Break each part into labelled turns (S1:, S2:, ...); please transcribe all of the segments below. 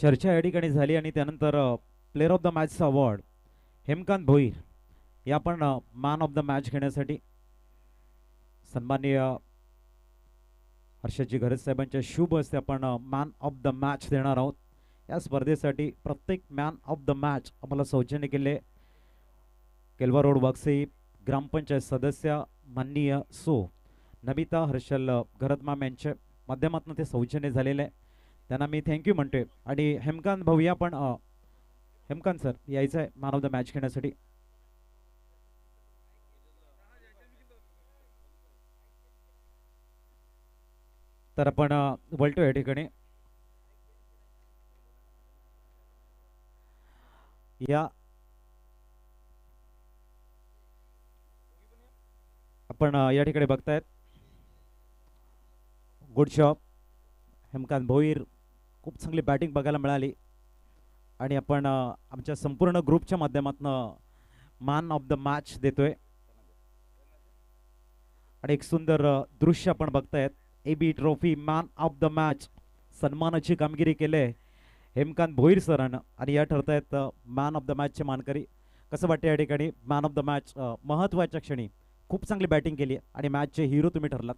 S1: चर्चा या ठिकाणी झाली आणि त्यानंतर प्लेअर ऑफ द मॅचचा अवॉर्ड हेमकांत भोईर या पण मॅन ऑफ द मॅच घेण्यासाठी सन्माननीय हर्षदजी घरत साहेबांच्या शुभ हस्ते आपण मॅन ऑफ द मॅच देणार आहोत. या स्पर्धेसाठी प्रत्येक मॅन ऑफ द मॅच आम्हाला सौजन्य केले केलवा रोड वागसे ग्रामपंचायत सदस्य माननीय नमिता हर्षल घरतमाम यांच्या माध्यमातून ते सौजन्य झालेले आहे. त्यांना मी थँक्यू म्हणतोय. आणि हेमकांत भाऊ या पण हेमकांत सर यायचं आहे मॅन ऑफ द मॅच घेण्यासाठी. तर आपण वळतो या ठिकाणी या आपण या ठिकाणी बघतायत गुड शॉप हेमकांत भोईर खूप चांगली बॅटिंग बघायला मिळाली आणि आपण आमच्या संपूर्ण ग्रुपच्या माध्यमातून मॅन ऑफ द मॅच देतोय. आणि एक सुंदर दृश्य आपण बघतायत AB trophy man of the match सन्मानाची कामगिरी केले हेमकांत भोईर सरांना आणि या ठरतायत मॅन ऑफ द मॅचचे मानकरी. कसं वाटतं या ठिकाणी मॅन ऑफ द मॅच महत्त्वाच्या क्षणी खूप चांगली बॅटिंग केली आणि मॅचचे हिरो तुम्ही ठरलात.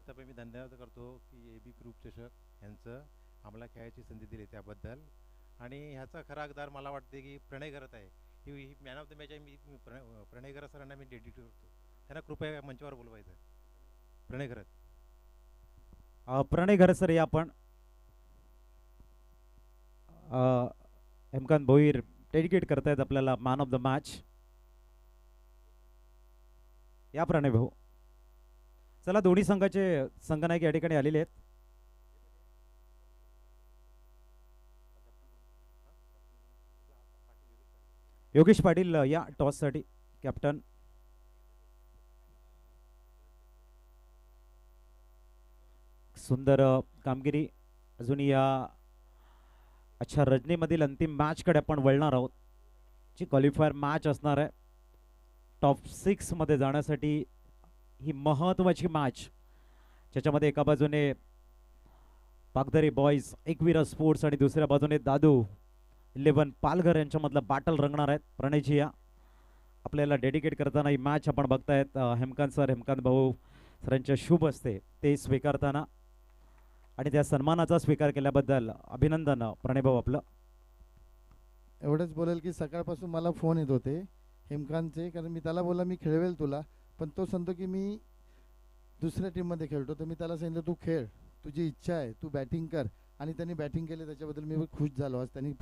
S2: त्यामुळे मी धन्यवाद करतो की AB ग्रुप चषक यांचं आम्हाला खेळायची संधी दिली त्याबद्दल. आणि ह्याचा खरा हकदार मला वाटते की प्रणय घरत आहे. He man of the match आहे. मी प्रणय घरत सरांना मी डेडिकेट करतो. त्यांना कृपया मंचावर बोलवायचं. प्रणय घरत
S1: प्रणय घरत सर या आपण हेमकांत भोईर डेडिकेट करतायत आपल्याला मॅन ऑफ द मॅच. या प्रणय भाऊ चला दोन्ही संघाचे संघनायक या ठिकाणी आलेले आहेत. योगेश पाटील या टॉस साठी कॅप्टन. सुंदर कामगिरी अजून या अच्छा रजनीमधील अंतिम मॅच कडे आपण वळणार आहोत जी क्वालिफायर मॅच असणार आहे. टॉप 6 मध्ये जाण्यासाठी ही महत्त्वाची मॅच ज्याच्यामध्ये एका बाजूने पागदरी बॉयज एकविरा स्पोर्ट्स आणि दुसऱ्या बाजूने दादू 11 पालघर यांच्यामधलं बॅटल रंगणार आहेत. प्रणयजी या आपल्याला डेडिकेट करताना ही मॅच आपण बघतायत हेमकांत सर हेमकांत भाऊ सरांच्या शुभ असते ते स्वीकारताना आणि त्या सन्मानाचा स्वीकार केल्याबद्दल अभिनंदन प्रणय भाऊ आपलं.
S3: एवढंच बोलेल की सकाळपासून मला फोन येत होते हेमकांतचे, कारण मी त्याला बोलला मी खेळवेल तुला, पण तो सांगतो की मी दुसऱ्या टीममध्ये खेळतो. तर मी त्याला सांगितलं तू खेळ, तुझी इच्छा आहे, तू बॅटिंग कर. आणि त्यांनी बॅटिंग केली त्याच्याबद्दल मी खुश झालो. आज त्यांनी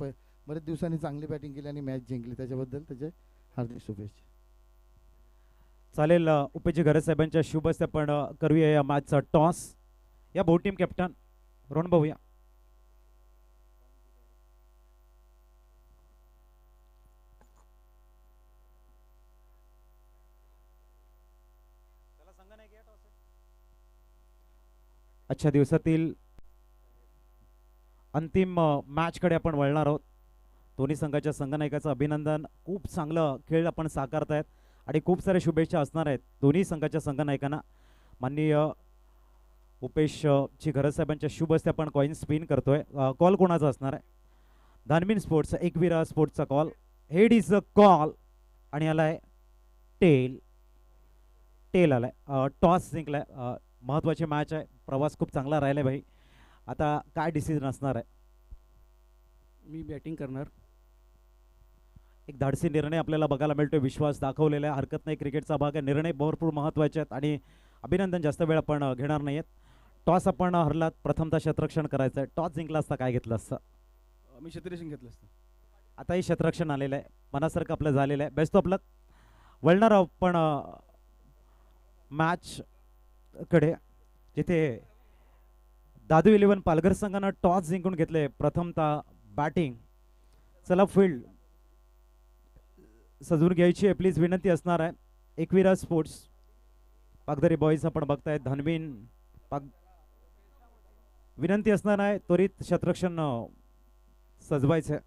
S3: बरेच दिवसांनी चांगली बॅटिंग केली आणि मॅच जिंकली, त्याच्याबद्दल त्याचे हार्दिक शुभेच्छा.
S1: चालेल उपेजी घरे साहेबांच्या शुभ हस्ते आपण करूया या मॅचचा टॉस. या भाऊ टीम कॅप्टन रोहन भाऊ या. आजच्या दिवसातील अंतिम मॅच कडे आपण वळणार आहोत. दोन्ही संघाच्या संघनायकाचं अभिनंदन. खूप चांगलं खेळ आपण साकारतायत आणि खूप साऱ्या शुभेच्छा असणार आहेत दोन्ही संघाच्या संघनायकांना. माननीय उपेश ची घरत साहेबांच्या शुभ हस्ते आपण कॉइन स्पिन करतोय. कॉल कोणाचा असणार आहे? धानवीन स्पोर्ट्स एकविरा स्पोर्ट्सचा call. Head is a call आणि आलाय टेल. टेल आलाय. टॉस जिंकलाय. महत्वाची मॅच आहे. प्रवास खूप चांगला राहिलाय भाई. आता काय डिसिजन असणार आहे?
S4: मी बॅटिंग करणार.
S1: एक धाडसी निर्णय आपल्याला बघायला मिळतोय. विश्वास दाखवलेला आहे. हरकत नाही, क्रिकेटचा भाग आहे. निर्णय भरपूर महत्वाचे आहेत आणि अभिनंदन. जास्त वेळ आपण घेणार नाहीयेत. टॉस आपण हरलात, प्रथमतः क्षेत्ररक्षण करायचं आहे. टॉस जिंकला असता काय घेतलं असतं?
S4: मी क्षेत्ररक्षण घेतलं असतं.
S1: आताही क्षेत्ररक्षण आलेलं आहे. मनासारखं आपलं झालेलं आहे. बेस्ट ऑफ लक. वळणार आपण मॅच कडे जिथे दादू 11 पालघर संघानं टॉस जिंकून घेतले. प्रथमतः बॅटिंग. चला फील्ड सजून घ्यायची आहे प्लीज विनंती असणार आहे. एकविरा स्पोर्ट्स पागदरी बॉईज आपण बघतायत. धनवीन विनंती असणार आहे त्वरित क्षेत्ररक्षण सजवायचं आहे.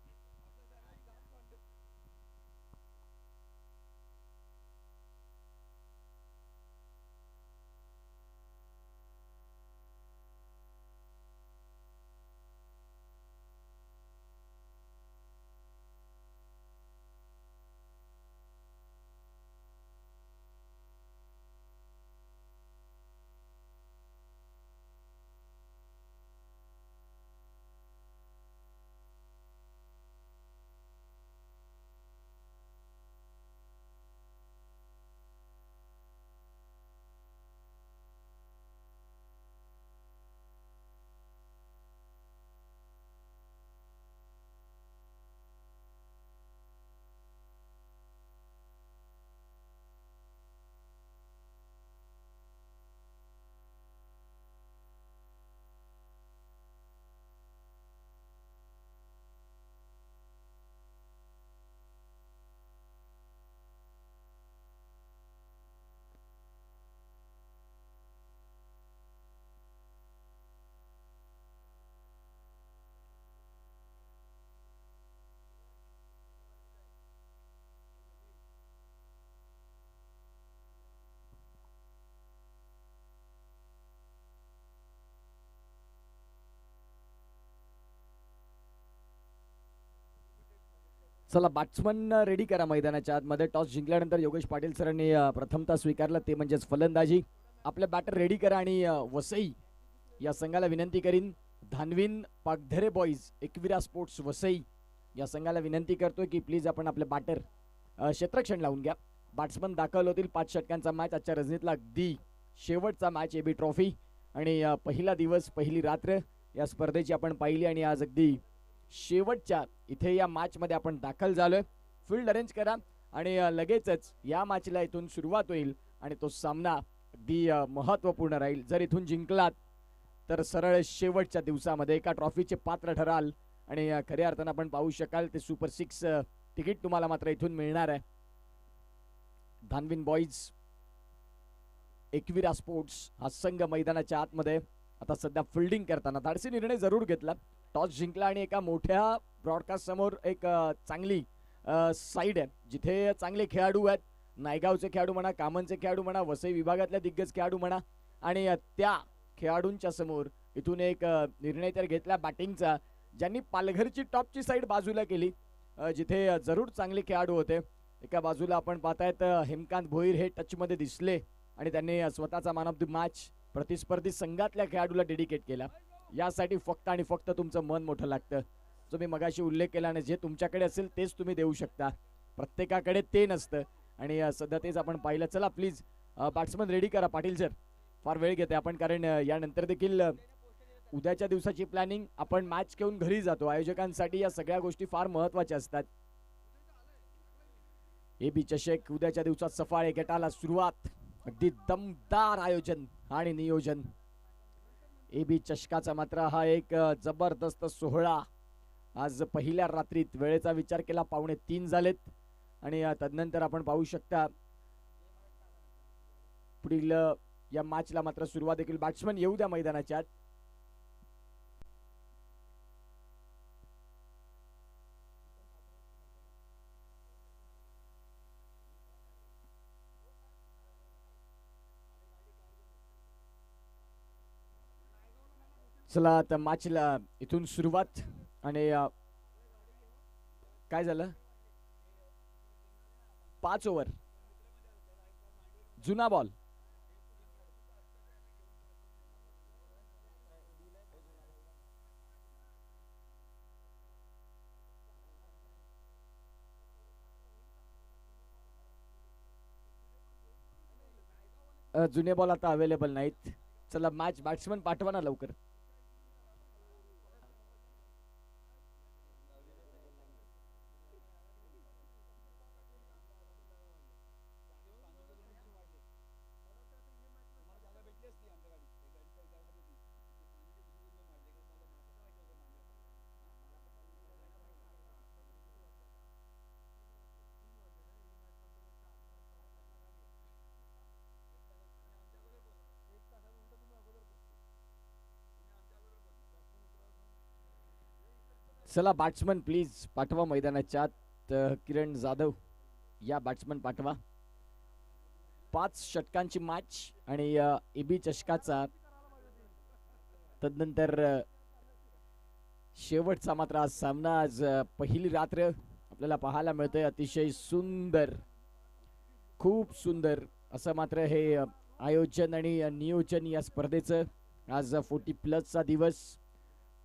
S5: चला बॅट्समन रेडी करा मैदानाच्या आतमध्ये. टॉस जिंकल्यानंतर योगेश पाटील सरांनी प्रथमतः स्वीकारलं ते म्हणजेच फलंदाजी. आपल्या बॅटर रेडी करा आणि वसई या संघाला विनंती करीन, धानवीन पागधरे बॉईज एकविरा स्पोर्ट्स वसई या संघाला विनंती करतोय की प्लीज आपण आपले बॅटर क्षेत्ररक्षण लावून घ्या. बॅट्समन दाखल होतील. 5 षटकांचा मॅच आजच्या रजनीतला अगदी शेवटचा मॅच एबी ट्रॉफी आणि पहिला दिवस पहिली रात्र या स्पर्धेची आपण पाहिली आणि आज अगदी शेवटच्या इथे या मॅच मध्ये आपण दाखल झालोय. फील्ड अरेंज करा आणि लगेचच या मॅचला इथून सुरुवात होईल आणि तो सामना अगदी महत्त्वपूर्ण राहील. जर इथून जिंकलात तर सरळ शेवटच्या दिवसामध्ये एका ट्रॉफीचे पात्र ठराल आणि खऱ्या अर्थानं आपण पाहू शकाल ते सुपर 6 तिकीट तुम्हाला मात्र इथून मिळणार आहे. धानवीन बॉईज एकविरा स्पोर्ट्स हा संघ मैदानाच्या आतमध्ये आता सध्या फिल्डिंग करताना धाडसी निर्णय जरूर घेतला. टॉस जिंकला आणि एका मोठ्या ब्रॉडकास्ट समोर एक चांगली साईड आहे जिथे चांगले खेळाडू आहेत. नायगावचे खेळाडू म्हणा, कामनचे खेळाडू म्हणा, वसई विभागातल्या दिग्गज खेळाडू म्हणा आणि त्या खेळाडूंच्या समोर इथून एक निर्णय तर घेतला बॅटिंगचा, ज्यांनी पालघरची टॉपची साईड बाजूला केली जिथे जरूर चांगले खेळाडू होते. एका बाजूला आपण पाहतायत हेमकांत भोईर हे टचमध्ये दिसले आणि त्यांनी स्वतःचा मॅन ऑफ द मॅच प्रतिस्पर्धी संघातल्या खेळाडूला डेडिकेट केला. यासाठी फक्त आणि फक्त तुमचं मन मोठं लागतं. जो मी मगाशी उल्लेख केला आणि जे तुमच्याकडे असेल तेच तुम्ही देऊ शकता, प्रत्येकाकडे ते नसतं आणि सध्या तेच आपण पाहिलं. चला प्लीज बॅट्समन रेडी करा. पाटील सर फार वेळ घेते आपण कारण यानंतर देखील उद्याच्या दिवसाची प्लॅनिंग आपण मॅच घेऊन घरी जातो. आयोजकांसाठी या सगळ्या गोष्टी फार महत्वाच्या असतात. एबी चषक उद्याच्या दिवसात सफाळे गटाला सुरुवात. अगदी दमदार आयोजन आणि नियोजन. एबी चषकाचा मात्र हा एक जबरदस्त सोहळा. आज पहिल्या रात्रीत वेळेचा विचार केला 2:45 झालेत आणि तदनंतर आपण पाहू शकता पुढील या मॅचला मात्र सुरुवात देखील बॅट्समन येऊ द्या मैदानाच्या आत. चला आता मॅचला इथून सुरुवात आणि काय झालं 5 ओव्हर जुना बॉल. जुने बॉल आता अवेलेबल नाहीत. चला मॅच बॅट्समन पाठवा ना लवकर. चला बॅट्समन प्लीज पाठवा मैदानाच्या आत. किरण जाधव या बॅट्समन पाठवा. 5 षटकांची मॅच आणि एबी चषकाचा तदनंतर शेवटचा मात्र आज सामना. आज पहिली रात्र आपल्याला पाहायला मिळतंय. अतिशय सुंदर, खूप सुंदर असं मात्र हे आयोजन आणि नियोजन या स्पर्धेचं. आज 40+ दिवस.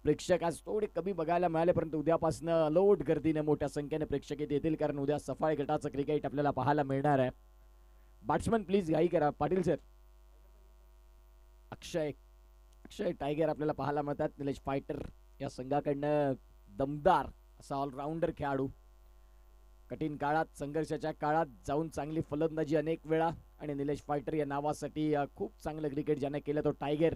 S5: प्रेक्षक आज थोडे कमी बघायला मिळाले परंतु उद्यापासून अलोट गर्दीने मोठ्या संख्येने प्रेक्षक येतील कारण उद्या सफाळे गटाचं क्रिकेट आपल्याला पाहायला मिळणार आहे. बॅट्समन प्लीज घाई करा. पाटील सर अक्षय टायगर आपल्याला पाहायला मिळतात. निलेश फायटर या संघाकडनं दमदार असा ऑलराऊंडर खेळाडू. कठीण काळात संघर्षाच्या काळात जाऊन चांगली फलंदाजी अनेक वेळा आणि निलेश फायटर या नावासाठी खूप चांगलं क्रिकेट ज्याने केलं तो टायगर.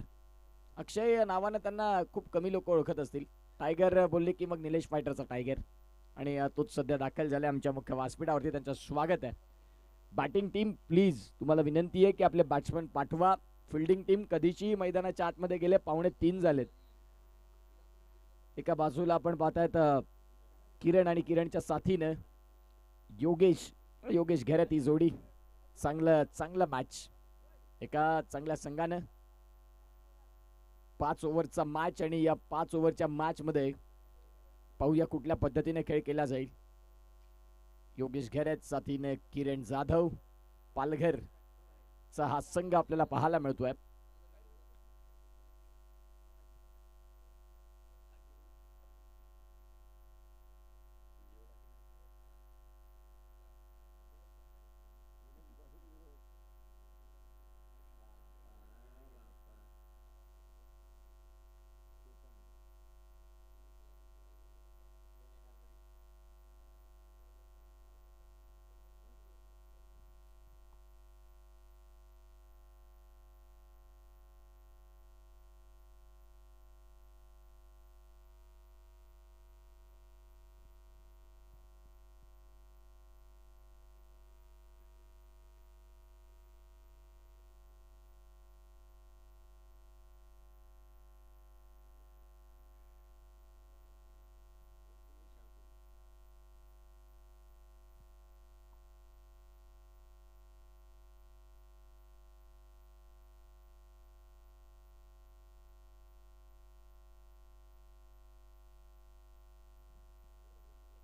S5: अक्षय या नावानं त्यांना खूप कमी लोक ओळखत असतील. टायगर बोलले की मग निलेश फायटरचा टायगर आणि तोच सध्या दाखल झाला आमच्या मुख्य व्यासपीठावरती. त्यांचं स्वागत आहे. बॅटिंग टीम प्लीज तुम्हाला विनंती आहे की आपले बॅट्समन पाठवा. फिल्डिंग टीम कधीची मैदानाच्या आतमध्ये गेले 2:45 झालेत. एका बाजूला आपण पाहतायत किरण आणि किरणच्या साथीनं योगेश घेरत ही जोडी. चांगलं मॅच एका चांगल्या संघानं. 5 ओव्हरचा मॅच आणि या 5 ओव्हरच्या मॅच मध्ये पाहूया कुठल्या पद्धतीने खेळ केला जाईल. योगेश घेरेत साथीने किरण जाधव. पालघरचा हा संघ आपल्याला पाहायला मिळतोय.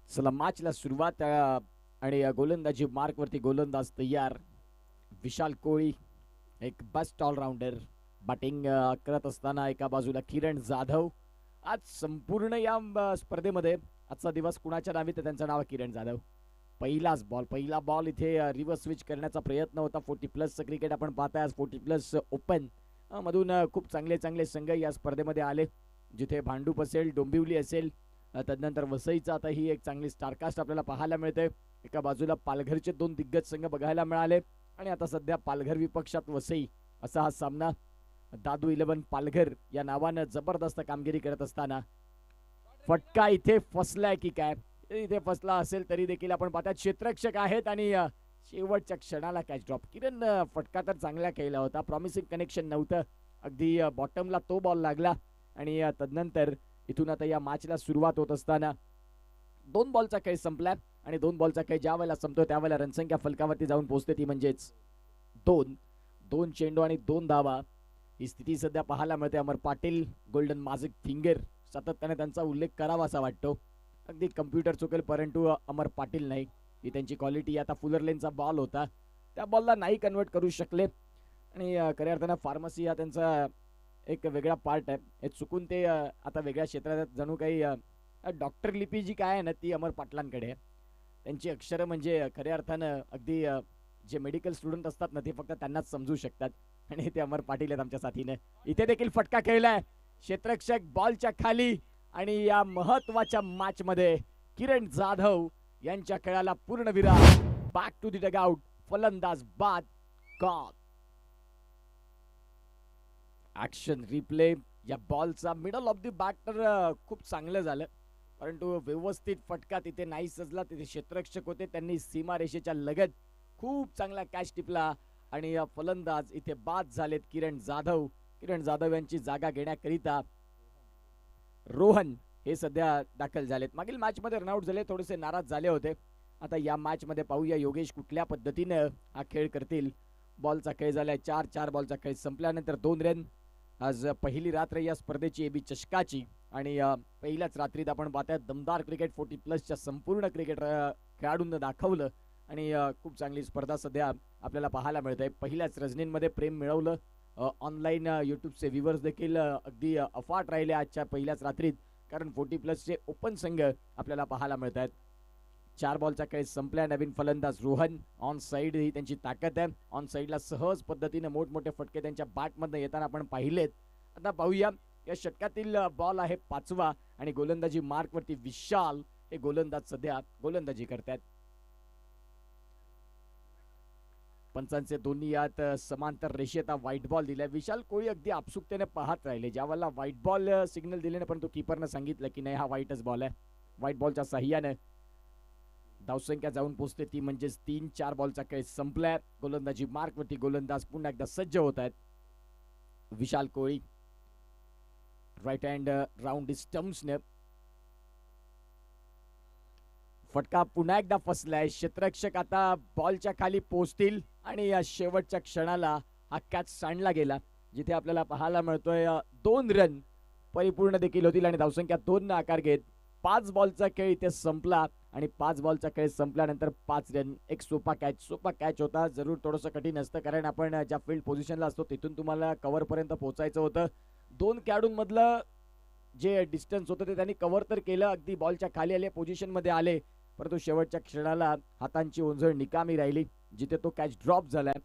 S5: चला मॅचला सुरुवात आणि गोलंदाजी मार्क वरती गोलंदाज तयार. विशाल कोळी एक बेस्ट ऑलराऊंडर बॅटिंग करत असताना एका बाजूला किरण जाधव. आज संपूर्ण या स्पर्धेमध्ये आजचा दिवस कुणाच्या नावी तर त्यांचं नाव किरण जाधव. पहिला बॉल इथे रिव्हर्स स्विच करण्याचा प्रयत्न होता. 40+ क्रिकेट आपण पाहताय आज 40+ ओपन मधून खूप चांगले संघ या स्पर्धेमध्ये आले, जिथे भांडूप असेल, डोंबिवली असेल, तदनंतर वसईचा आता ही एक चांगली स्टारकास्ट आपल्याला पाहायला मिळते. एका बाजूला पालघरचे 2 दिग्गज संघ बघायला मिळाले आणि आता सध्या पालघर विपक्षात वसई असा हा सामना. दादू 11 पालघर या नावानं जबरदस्त कामगिरी करत असताना फटका इथे फसलाय की काय, इथे फसला असेल तरी देखील आपण पाहतात क्षेत्ररक्षक आहेत आणि शेवटच्या क्षणाला कॅच ड्रॉप. किरण फटका तर चांगला खेळला होता, प्रॉमिसिंग कनेक्शन नव्हतं, अगदी बॉटमला तो बॉल लागला आणि तदनंतर इथून आता या मॅचला सुरुवात होत असताना 2 बॉलचा खेळ संपला आणि 2 बॉलचा खेळ ज्या वेळेला संपतो त्यावेळेला रणसंख्या फलकावरती जाऊन पोहोचते, ती म्हणजेच 2 चेंडू आणि 2 धावा. ही स्थिती सध्या पाहायला मिळते. अमर पाटील, गोल्डन मॅजिक फिंगर सातत्याने त्यांचा उल्लेख करावा असा वाटतो. अगदी कम्प्युटर चुकेल परंतु अमर पाटील नाही, ही त्यांची क्वालिटी. आता फुलर लेनचा बॉल होता, त्या बॉलला नाही कन्वर्ट करू शकले आणि खऱ्या अर्थानं फार्मसी हा त्यांचा एक वेगळा पार्ट आहे. हे चुकून ते आता वेगळ्या क्षेत्रात जणू काही डॉक्टर लिपी जी काय आहे ना ती अमर पाटलांकडे आहे. त्यांची अक्षरं म्हणजे खऱ्या अर्थानं अगदी जे मेडिकल स्टुडंट असतात ना ते फक्त त्यांनाच समजू शकतात आणि ते अमर पाटील आहेत आमच्या साथीने. इथे देखील फटका खेळलाय क्षेत्ररक्षक बॉलच्या खाली आणि या महत्वाच्या मॅच मध्ये किरण जाधव यांच्या खेळाला पूर्ण विराम. बॅक टू द डगआउट, फलंदाज बाद, गॉन. ऍक्शन रिप्ले या बॉलचा मिडल ऑफ द बॅटर खूप चांगलं झालं, परंतु व्यवस्थित फटका तिथे नाही सजला. तिथे क्षेत्ररक्षक होते, त्यांनी सीमारेषेच्या लगत खूप चांगला कॅच टिपला आणि फलंदाज इथे बाद झालेत किरण जाधव. किरण जाधव यांची जागा घेण्याकरिता रोहन हे सध्या दाखल झालेत. मागील मॅच मध्ये रनआउट झाले, थोडेसे नाराज झाले होते. आता या मॅच मध्ये पाहूया योगेश कुठल्या पद्धतीने हा खेळ करतील. बॉलचा खेळ झालाय 4 बॉलचा खेळ संपल्यानंतर 2 रन. आज पहिली रात्र या स्पर्धेची एबी चषकाची आणि पहिल्याच रात्रीत आपण पाहताय दमदार क्रिकेट 40+ संपूर्ण क्रिकेट खेळाडूंना दाखवलं आणि खूप चांगली स्पर्धा सध्या आपल्याला पाहायला मिळते. पहिल्याच रजनींमध्ये प्रेम मिळवलं. ऑनलाईन यूट्यूबचे व्ह्यूअर्स देखील अगदी अफाट राहिले आजच्या पहिल्याच रात्रीत, कारण 40+ ओपन संघ आपल्याला पाहायला मिळत आहेत. 4 बॉलचा खेळ संपल्या. नवीन फलंदाज रोहन ऑन साइड ही त्यांची ताकद आहे. ऑन साइडला सहज पद्धतीने मोठमोठे फटके त्यांच्या बॅटमधनं येताना आपण पाहिलेत. आता पाहूया या षटकातील बॉल आहे 5वा आणि गोलंदाजी मार्क वरती विशाल हे गोलंदाज सध्या गोलंदाजी करतात. पंचांचे दोन्ही यात समांतर रेषेत व्हाईट बॉल दिलाय. विशाल कोळी अगदी आपसुकतेने पाहत राहिले ज्यावेळेला व्हाईट बॉल सिग्नल दिले, परंतु कीपरनं सांगितलं की नाही हा व्हाईटच बॉल आहे. व्हाईट बॉलच्या सहाय्याने धावसंख्या जाऊन पोहोचते, ती म्हणजेच 3-4 बॉलचा खेळ संपलाय. गोलंदाजी मार्क वरती गोलंदाज पुन्हा एकदा सज्ज होत आहेत. विशाल कोळी राईट हँड राऊंड स्टम्प्सने फटका पुन्हा एकदा फसलाय. क्षेत्ररक्षक आता बॉलच्या खाली पोहोचतील आणि या शेवटच्या क्षणाला हा कॅच सांडला गेला, जिथे आपल्याला पाहायला मिळतोय 2 रन परिपूर्ण देखील होतील आणि धावसंख्या 2 ने आकार घेत 5 बॉलचा खेळ इथे संपला आणि 5 बॉलचा खेळ संपल्यानंतर 5 रन, एक सोपा कॅच होता. जरूर थोडंसं कठीण असतं कारण आपण ज्या फील्ड पोझिशनला असतो तिथून तुम्हाला कव्हरपर्यंत पोहोचायचं होतं. 2 खेळाडूंमधलं जे डिस्टन्स होतं ते त्यांनी कव्हर तर केलं, अगदी बॉलच्या खाली आले, पोझिशनमध्ये आले, परंतु शेवटच्या क्षणाला हातांची ओंजळ निकामी राहिली, जिथे तो कॅच ड्रॉप झालाय.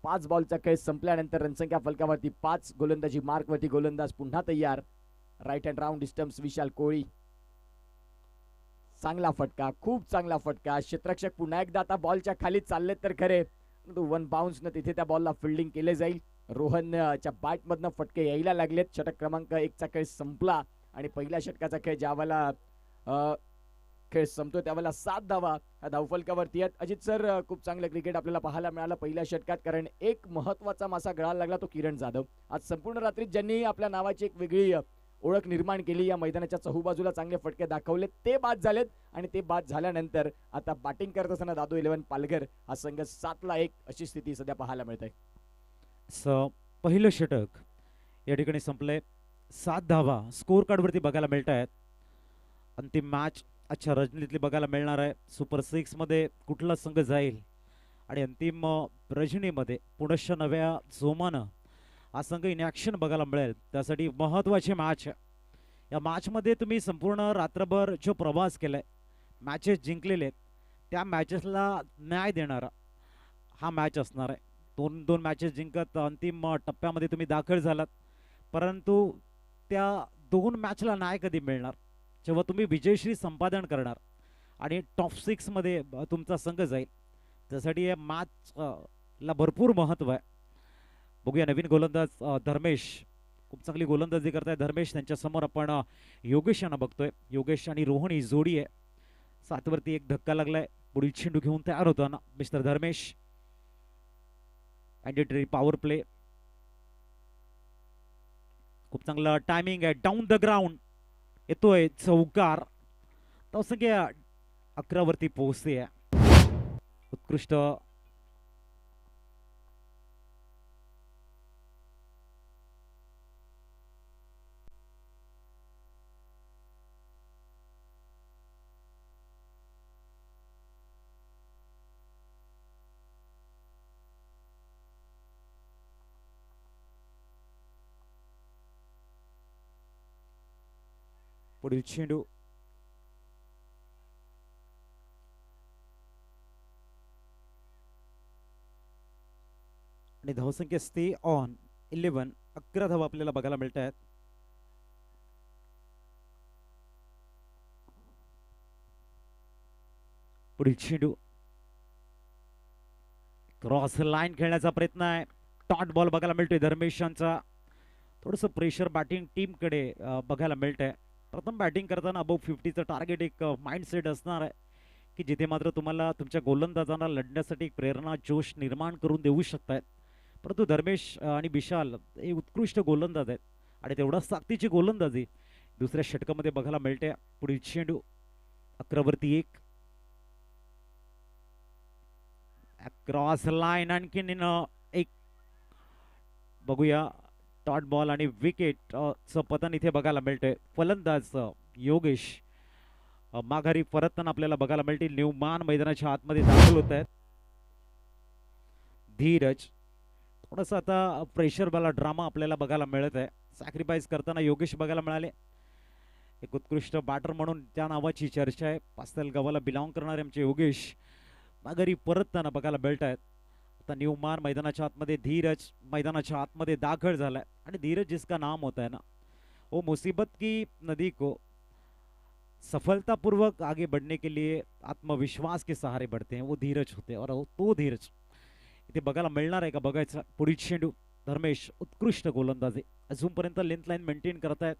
S5: 5 बॉलचा खेळ संपल्यानंतर रनसंख्या फलकावरती 5, गोलंदाजी मार्कवरती गोलंदाज पुन्हा तयार. राईट हँड राऊंड डिस्टन्स विशाल कोळी. चांगला फटका, खूप चांगला फटका. क्षेत्ररक्षक पुन्हा एकदा आता बॉलच्या खाली चाललेत तर खरे, परंतु 1 बाउन्सनं तिथे त्या बॉलला फिल्डिंग केले जाईल. रोहनच्या बॅटमधनं फटके यायला लागलेत. षटक क्रमांक 1चा खेळ संपला आणि पहिल्या षटकाचा खेळ ज्यावेळेला खेळ संपतो त्यावेळेला 7 धावा ह्या धावफलकावरती आहेत. अजित सर, खूप चांगलं क्रिकेट आपल्याला पाहायला मिळालं पहिल्या षटकात, कारण एक महत्वाचा मासा गळायला लागला तो किरण जाधव. आज संपूर्ण रात्रीत ज्यांनी आपल्या नावाची एक वेगळी ओळख निर्माण केली, या मैदानाच्या चहूबाजूला चांगले फटके दाखवले, ते बाद झालेत. आणि ते बाद झाल्यानंतर आता बॅटिंग करत असताना दादू 11 पालघर हा संघ 7-1 अशी स्थिती सध्या पाहायला मिळते.
S1: पहिलं षटक या ठिकाणी संपलंय. 7 धावा स्कोर कार्डवरती बघायला मिळत आहेत. अंतिम मॅच अच्छा रजनीतली बघायला मिळणार आहे. सुपर 6 मध्ये कुठला संघ जाईल आणि अंतिम रजनीमध्ये पुनश्च नव्या जोमानं हा संघ इन ॲक्शन बघायला मिळेल. त्यासाठी महत्त्वाची मॅच. या मॅचमध्ये तुम्ही संपूर्ण रात्रभर जो प्रवास केलाय, मॅचेस जिंकलेले आहेत, त्या मॅचेसला न्याय देणारा हा मॅच असणार आहे. 2 मॅचेस जिंकत अंतिम टप्प्यामध्ये तुम्ही दाखल झालात, परंतु त्या 2 मॅचला न्याय कधी मिळणार? जेव्हा तुम्ही विजयश्री संपादन करणार आणि टॉप 6 मध्ये तुमचा संघ जाईल. त्यासाठी या मॅच ला भरपूर महत्त्व आहे. बघूया नवीन गोलंदाज धर्मेश, खूप चांगली गोलंदाजी करताय धर्मेश. त्यांच्यासमोर आपण योगेश यांना बघतोय. योगेश आणि रोहन ही जोडी आहे. 7 वरती एक धक्का लागलाय. पुढील चेंडू घेऊन तयार होताना mister Dharmesh. Mandatory power play, खूप चांगला टायमिंग आहे. डाऊन द ग्राउंड येतोय चौकार. धावसंख्या 11 वरती पोहोचते. उत्कृष्ट पुढील चेंडू आणि धावसंख्या स्टे ऑन 11. 11 धावा आपल्याला बघायला मिळत आहेत. पुढील चेंडू क्रॉस लाईन खेळण्याचा प्रयत्न आहे. टॉट बॉल बघायला मिळतोय धर्मेश यांचा. थोडंसं प्रेशर बॅटिंग टीमकडे बघायला मिळत आहे. प्रथम बॅटिंग करताना अबव 50चं टार्गेट एक माइंडसेट असणार आहे की जिथे मात्र तुम्हाला तुमच्या गोलंदाजांना लढण्यासाठी एक प्रेरणा जोश निर्माण करून देऊ शकतायत. परंतु धर्मेश आणि विशाल हे उत्कृष्ट गोलंदाज आहेत आणि तेवढाच ताकदीची गोलंदाजी दुसऱ्या षटकामध्ये बघायला मिळते. पुढील चेंडू 11 वरती 1. क्रॉस लाईन आणखीन एक बघूया. टॉट बॉल आणि विकेट चं पतन इथे बघायला मिळतंय. फलंदाज योगेश माघारी परतताना आपल्याला बघायला मिळतील. न्यूमान मैदानाच्या आतमध्ये दाखल होत आहेत. धीरज थोडंसं आता प्रेशर वाला ड्रामा आपल्याला बघायला मिळत आहे. सॅक्रिफाईस करताना योगेश बघायला मिळाले. एक उत्कृष्ट बॅटर म्हणून त्या नावाची चर्चा आहे. पास्तल गावाला बिलॉंग करणारे आमचे योगेश माघारी परतताना बघायला मिळत आहेत. आता न्यूमान मैदानाच्या आतमध्ये धीरज मैदानाच्या आतमध्ये दाखल झालाय आणि धीरज जिसका नाम होता है ना वो मुसीबत की नदी को सफलतापूर्वक आगे बढ़ने के लिए आत्मविश्वास के सहारे बढ़ते हैं, वो धीरज होते हैं. और तो धीरज इथे बघायला मिळणार आहे का बघायचं. पुढील चेंडू धर्मेश उत्कृष्ट गोलंदाजी अजूनपर्यंत लेंथ लाईन मेंटेन करतायत.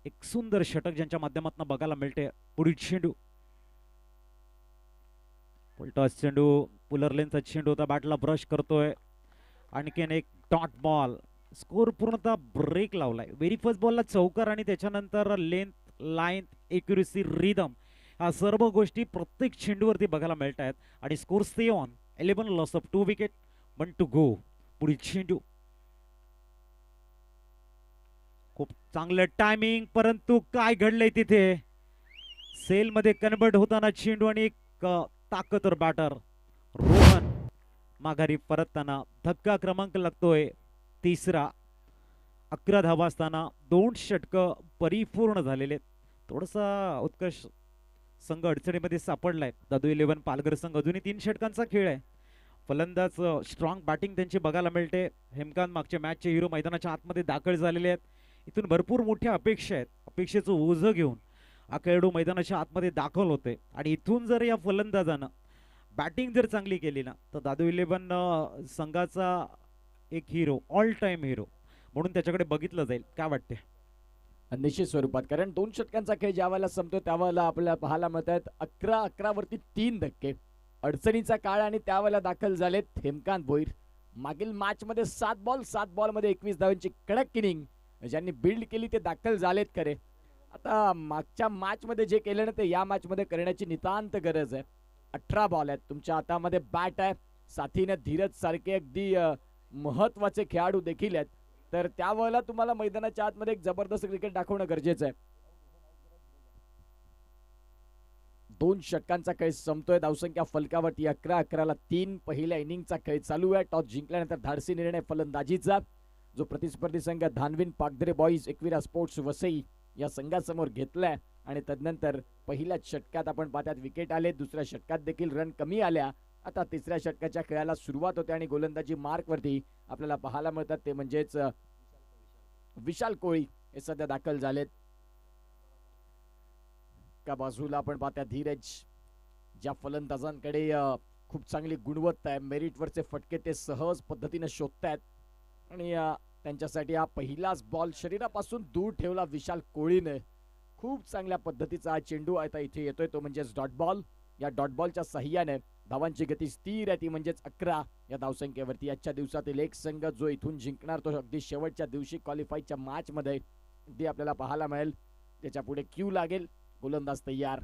S1: एक सुंदर षटक ज्यांच्या माध्यमातून बघायला मिळते. पुढील चेंडू उलटा चेंडू पुलर लेनचा चेंडू होता. बॅटला ब्रश करतोय. आणखीन एक डॉट बॉल. स्कोर पूर्णतः ब्रेक लावलाय. व्हेरी फर्स्ट बॉलला चौकार आणि त्याच्यानंतर लेंथ लाईन एक्युरेसी रिदम ह्या सर्व गोष्टी प्रत्येक चेंडूवरती बघायला मिळत आहेत आणि score stay on 11. Loss of 2 wicket 1 to go. पुढील चेंडू खूप चांगलं टायमिंग, परंतु काय घडलंय तिथे सेलमध्ये कन्वर्ट होताना चेंडू आणि एक ताकदवर बॅटर रोहन माघारी परतताना धक्का क्रमांक लागतोय तिसरा. 11 धावा असताना 2 षटकं परिपूर्ण झालेले. थोडासा उत्कर्ष संघ अडचणीमध्ये सापडलाय. दादू 11 पालघर संघ अजूनही 3 षटकांचा खेळ आहे. फलंदाज स्ट्रॉंग बॅटिंग त्यांची बघायला मिळते. हेमकांत मागच्या मॅचचे हिरो मैदानाच्या आतमध्ये दाखल झालेले आहेत. इथून भरपूर मोठ्या अपेक्षा आहेत. अपेक्षेचं ओझं घेऊन हा खेळाडू मैदानाच्या आतमध्ये दाखल होते आणि इथून जर या फलंदाजानं बॅटिंग जर चांगली केली ना तर दादू 11 संघाचा एक हिरो, ऑल टाइम हिरो म्हणून त्याच्याकडे बघितलं जाईल. काय वाटते?
S5: निश्चित स्वरूपात, कारण 2 षटकांचा खेळ ज्या वेळेला संपतो त्यावेळेला आपल्याला पाहायला मिळत आहेत 11-11 वरती 3 धक्के. अडचणीचा काळ आणि त्यावेळेला दाखल झालेत हेमकांत भोईर. मागील मॅच मध्ये 7 बॉल मध्ये 21 धावांची कडक इनिंग ज्यांनी बिल्ड केली ते दाखल झालेत खरे. आता मागच्या मॅच मध्ये जे केलं ना ते या मॅच मध्ये करण्याची नितांत गरज आहे. 18 बॉल आहेत, तुमच्या हातामध्ये बॅट आहे, साथीने धीरज सारखे अगदी महत्वाचे खेळाडू देखील आहेत. तर त्यावेळेला तुम्हाला मैदानाच्या आतमध्ये एक जबरदस्त क्रिकेट दाखवणं गरजेचं आहे. 2 षटकांचा खेळ संपतोय. धावसंख्या फलकावरती 11-11ला 3. पहिल्या इनिंगचा खेळ चालू आहे. टॉस जिंकल्यानंतर धाडसी निर्णय फलंदाजीचा जो प्रतिस्पर्धी संघ धानविन पागधरे बॉईज एकविरा स्पोर्ट्स वसई या संघासमोर घेतलाय. आणि तदनंतर पहिल्याच षटकात आपण पाहतात विकेट आले. दुसऱ्या षटकात देखील रन कमी आल्या. आता तिसऱ्या षटकाच्या खेळाला सुरुवात होते आणि गोलंदाजी मार्क वरती आपल्याला पाहायला मिळतात ते म्हणजेच विशाल कोळी हे सध्या दाखल झालेत. एका बाजूला आपण पाहता धीरज, ज्या फलंदाजांकडे खूप चांगली गुणवत्ता आहे, मेरिटवरचे फटके ते सहज पद्धतीने शोधतायत आणि त्यांच्यासाठी हा पहिलाच बॉल शरीरापासून दूर ठेवला विशाल कोळीने. खूप चांगल्या पद्धतीचा हा चेंडू आता इथे येतोय तो म्हणजेच डॉट बॉल. या डॉट बॉलच्या सहाय्याने धावांची गती स्थिर आहे ती म्हणजेच 11 या धावसंख्येवरती. आजच्या दिवसातील एक संघ जो इथून जिंकणार तो अगदी शेवटच्या दिवशी क्वालिफायच्या मॅच मध्ये अगदी आपल्याला पाहायला मिळेल. त्याच्या पुढे क्यू लागेल. गोलंदाज तयार.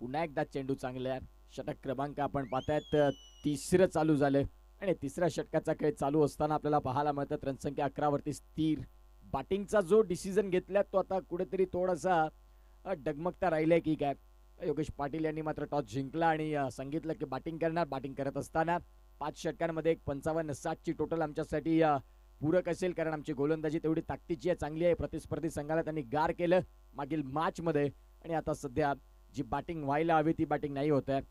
S5: पुन्हा एकदा चेंडू चांगला आहे. षटक क्रमांक आपण पाहतायत तिसरं चालू झाले आणि तिसऱ्या षटकाचा खेळ चालू असताना आपल्याला पाहायला मिळतात रनसंख्या 11 वरती स्थिर. बॅटिंगचा जो डिसिजन घेतलाय तो आता कुठेतरी थोडासा डगमगता राहिलाय की काय. योगेश पाटील यांनी मात्र टॉस जिंकला आणि सांगितलं की बॅटिंग करणार. बॅटिंग करत असताना 5 षटकांमध्ये 55-60ची टोटल आमच्यासाठी पूरक असेल, कारण आमची गोलंदाजी तेवढी ताकदीची आहे, चांगली आहे. प्रतिस्पर्धी संघाला त्यांनी गार केलं मागील मॅच मध्ये आणि आता सध्या जी बॅटिंग व्हायला हवी ती बॅटिंग नाही होत आहे.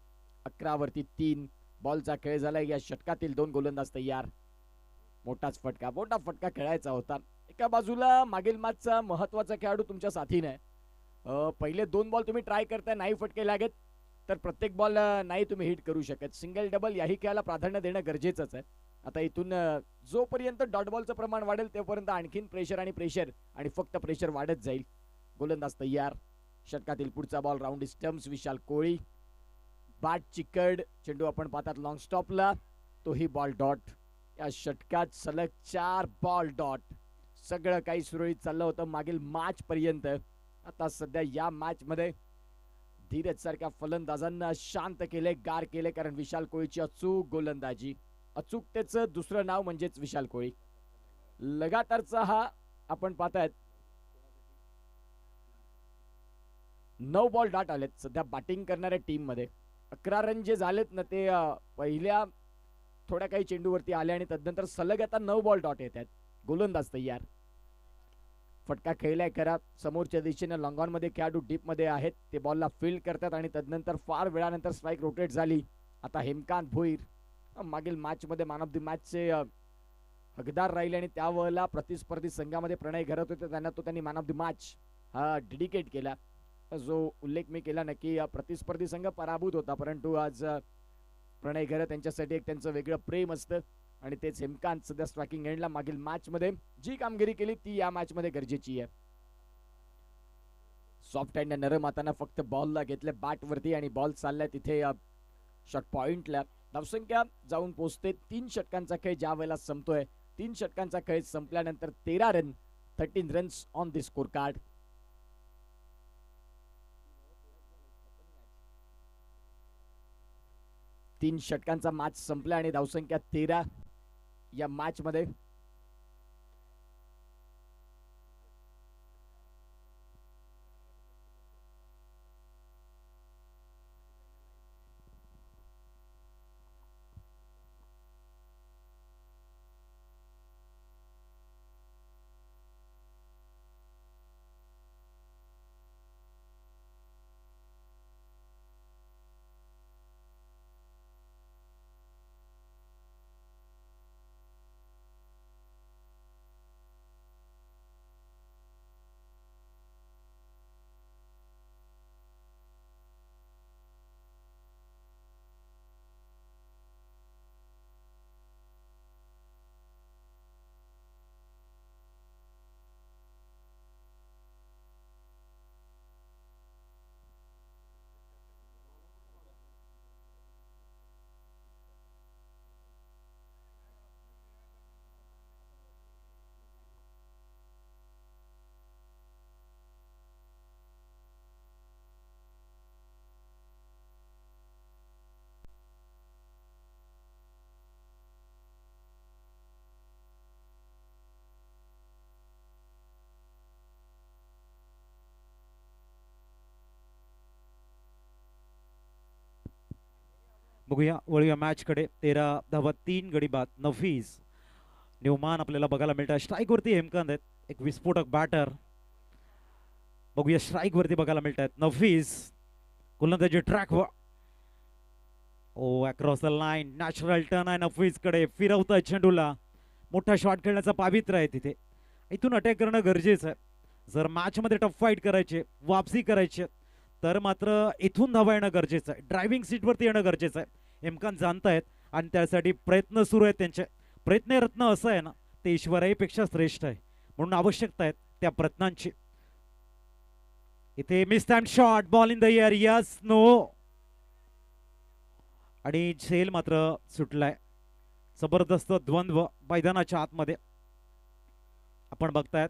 S5: 11 वरती 3 बॉलचा खेळ झाला. या षटकातील 2 गोलंदाज तयार. मोठा फटका खेळायचा होता. एका बाजूला मागील मॅचचा महत्वाचा खेळाडू तुमच्या साथीने आहे. पहिले 2 बॉल तुम्ही ट्राय करताय, नाही फटके लागत तर प्रत्येक बॉल नाही तुम्ही हिट करू शकत. सिंगल डबल याही खेळाला प्राधान्य देणं गरजेचंच आहे. आता इथून जोपर्यंत डॉट बॉलचं प्रमाण वाढेल तोपर्यंत आणखीन प्रेशर आणि फक्त प्रेशर वाढत जाईल. गोलंदाज तयार. षटकातील पुढचा बॉल राऊंड स्टम्प्स विशाल कोळी. बॅट चिकड, चेंडू आपण पाहतात लॉंग स्टॉपला, तोही बॉल डॉट. या षटकात सलग 4 बॉल डॉट. सगळं काही सुरळीत चाललं होतं मागील मॅच पर्यंत. आता सध्या या मॅच मध्ये धीरज सारख्या फलंदाजांना शांत केले, गार केले, कारण विशाल कोळीची अचूक गोलंदाजी, अचूकतेचं दुसरं नाव म्हणजेच विशाल कोळी. लगातारचा हा आपण पाहतायत 9 बॉल डॉट आलेत सध्या बॅटिंग करणाऱ्या टीम मध्ये. 11 रन जे झालेत ना ते पहिल्या थोड्या काही चेंडूवरती आले आणि तदनंतर सलग आता 9 बॉल डॉट येत आहेत. गोलंदाज तयार. फटका खेळलाय खरा. समोरच्या दिशेने लॉंग ऑन मध्ये खेळाडू डीप मध्ये आहेत, ते बॉलला फील्ड करतात आणि तदनंतर फार वेळानंतर स्ट्राइक रोटेट झाली. आता हेमकांत भोईर मागील मॅच मध्ये मॅन ऑफ द मॅचचे हकदार राहिले आणि त्यावेळेला प्रतिस्पर्धी संघामध्ये प्रणय घरत होते, त्यांनी मॅन ऑफ द मॅच हा डेडिकेट केला. जो उल्लेख मी केला नक्की प्रतिस्पर्धी संघ पराभूत होता, परंतु आज प्रणय घरत त्यांच्यासाठी एक त्यांचं वेगळं प्रेम असतं आणि तेच हेमकांत सध्या स्ट्रायकिंग एंडला मागील मॅच मध्ये जी कामगिरी केली ती या मॅच मध्ये गरजेची आहे. सॉफ्ट हँड नरम हाताने फक्त बॉलला घेतले बॅट वरती आणि बॉल चाललाय तिथे शॉट पॉइंटला. धावसंख्या जाऊन पोहोचते 3 षटकांचा खेळ ज्या वेळेला संपतोय. 3 षटकांचा खेळ संपल्यानंतर 13 run, 13 runs on the score card. तीन षटकांचा मॅच संपला आणि धावसंख्या 13 या मॅच मध्ये.
S1: बघूया वळूया मॅचकडे. 13 धावा 3 गडी बाद. नफीस न्यूमान आपल्याला बघायला मिळतं. स्ट्राईक वरती हेमकांत आहेत, एक विस्फोटक बॅटर. बघूया स्ट्राईक वरती बघायला मिळत आहेत. नफीस गोलंदाजी ट्रॅक व ओ across the line. Natural turn आहे नफीस कडे, फिरवतोय चेंडूला. मोठा शॉट खेळण्याचा पावित्र्य आहे तिथे. इथून अटॅक करणं गरजेचं आहे. जर मॅच मध्ये टफ फाईट करायचे, वापसी करायची, तर मात्र इथून धावा येणं गरजेचं आहे. ड्रायव्हिंग सीटवरती येणं गरजेचं आहे. इम्कान जाणतायत आणि त्यासाठी प्रयत्न सुरू आहेत त्यांचे. प्रयत्न रत्न असं आहे ना, ते ईश्वराईपेक्षा श्रेष्ठ आहे, म्हणून आवश्यकता आहे त्या प्रयत्नांची. इथे miss time shot, ball in the air, yes no, आणि झेल मात्र सुटलाय. जबरदस्त द्वंद्व मैदानाच्या आतमध्ये आपण बघतायत.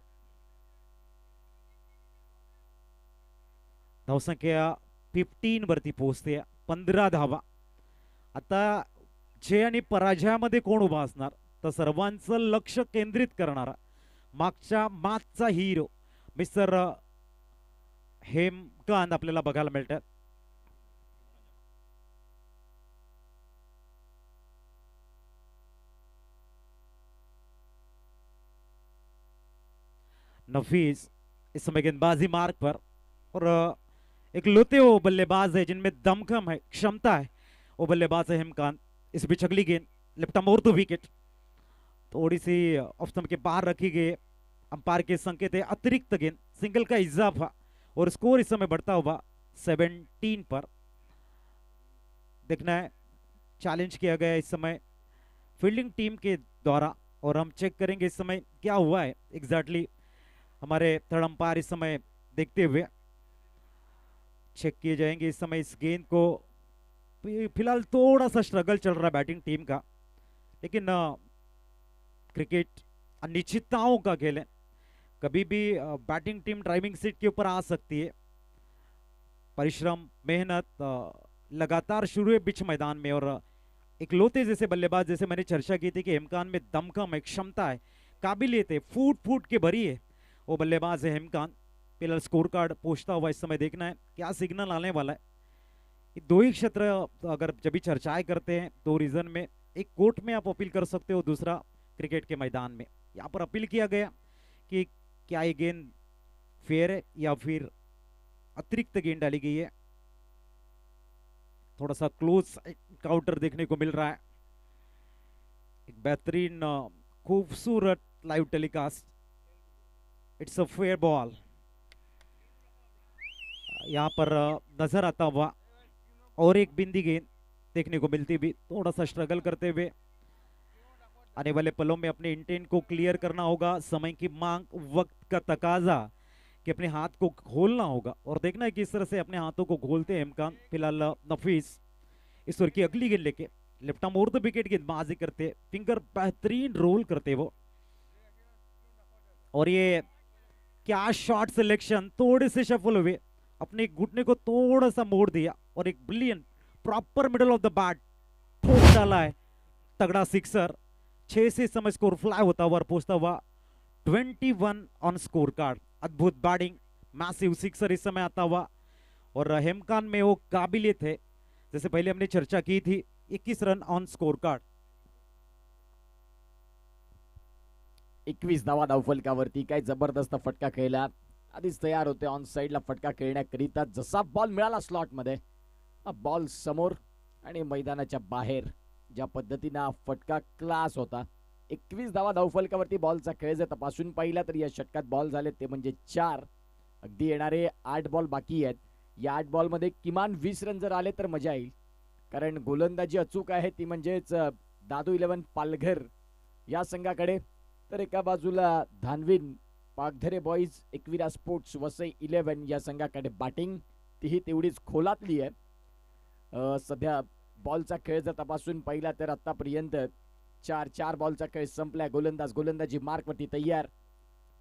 S1: धावसंख्या 15 वरती पोहोचते. 15 धावा. आता जय आणि पराजयामध्ये कोण उभा असणार, तर सर्वांचं लक्ष केंद्रित करणारा मागचा हिरो मिस्टर हेमकांत आपल्याला बघायला मिळतात. नफीस इस समय गेंदबाजी मार्ग पर, और इकलौते वो बल्लेबाज है जिनमें दमखम है, क्षमता है, वो बल्लेबाज है हेमकांत. इस बीच अगली गेंद लेफ्ट मोर टू विकेट, थोड़ी सी ऑफ स्टंप के बाहर रखी गई. अंपायर के संकेत है अतिरिक्त गेंद, सिंगल का इजाफा, और स्कोर इस समय बढ़ता हुआ 17 पर. देखना है, चैलेंज किया गया इस समय फील्डिंग टीम के द्वारा, और हम चेक करेंगे इस समय क्या हुआ है एग्जैक्टली. हमारे थर्ड अंपायर इस समय देखते हुए चेक किए जाएंगे इस समय इस गेंद को. फिलहाल थोड़ा सा स्ट्रगल चल रहा है बैटिंग टीम का, लेकिन क्रिकेट अनिश्चितताओं का खेल है. कभी भी बैटिंग टीम ड्राइविंग सीट के ऊपर आ सकती है. परिश्रम, मेहनत लगातार शुरू है बीच मैदान में, और इकलौते जैसे बल्लेबाज, जैसे मैंने चर्चा की थी कि हेमकांत में दमखम है, क्षमता है, काबिलियत है, फूट फूट के भरी है, वो बल्लेबाज है हेमकांत. फिलहाल स्कोर कार्ड पहुंचता हुआ इस समय देखना है क्या सिग्नल आने वाला है. ये दो ही क्षेत्र अगर जब भी चर्चाएं करते हैं, दो रीजन में, एक कोर्ट में आप अपील कर सकते हो, दूसरा क्रिकेट के मैदान में. यहाँ पर अपील किया गया कि क्या ये गेंद फेयर है या फिर अतिरिक्त गेंद डाली गई है. थोड़ा सा क्लोज काउंटर देखने को मिल रहा है. एक बेहतरीन खूबसूरत live telecast. It's a fair ball. यहाँ पर नजर आता हुआ और एक बिंदी गेंद देखने को मिलती भी. थोड़ा सा स्ट्रगल करते हुए आने वाले पलों में अपने इंटेंट को क्लियर करना होगा. समय की मांग, वक्त का तकाजा कि अपने हाथ को खोलना होगा, और देखना है किस तरह से अपने हाथों को खोलते हैं हेमकांत. फिलहाल नफीस इस ओवर की अगली गेंद लेके left arm over the wicket गेंदबाजी करते, फिंगर बेहतरीन रोल करते वो, और ये क्या शॉट सिलेक्शन. थोड़े से शफल हुए, अपने घुटने को थोड़ा सा मोड़ दिया, और एक brilliant proper middle of the bat ठोक डाला है. तगड़ा सिक्सर. 6 से समय स्कोर फ्लाई होता हुआ, पहुंचता हुआ 21 ऑन स्कोर कार्ड. अद्भुत बैटिंग, मैसिव सिक्सर इस समय आता हुआ, और हेमकांत में वो काबिलियत है जैसे पहले हमने चर्चा की थी. 21 रन ऑन स्कोर कार्ड.
S5: 21 धावा धावफलकावरती. काय जबरदस्त फटका खेळला. आधीच तयार होते ऑन साइडला फटका खेळण्याकरिता. जसा बॉल मिळाला स्लॉट मध्ये, बॉल समोर आणि मैदानाच्या बाहेर, ज्या पद्धतीने हा फटका क्लास होता. 21 धावा धावफलकावरती. बॉलचा खेळ जर तपासून पाहिला तर या षटकात बॉल झाले ते म्हणजे 4. अगदी येणारे 8 बॉल बाकी आहेत. या 8 बॉल मध्ये किमान 20 रन जर आले तर मजा येईल, कारण गोलंदाजी अचूक आहे ती म्हणजेच दादू 11 पालघर या संघाकडे, तर एका बाजूला धानविन पागधरे बॉईज, एकविरा स्पोर्ट्स वसई 11 या संघाकडे बॅटिंग, तीही तेवढीच खोलातली आहे. सध्या बॉलचा खेळ जर तपासून पाहिला तर आतापर्यंत 4 बॉलचा खेळ संपलाय. गोलंदाजी मार्कवरती तयार.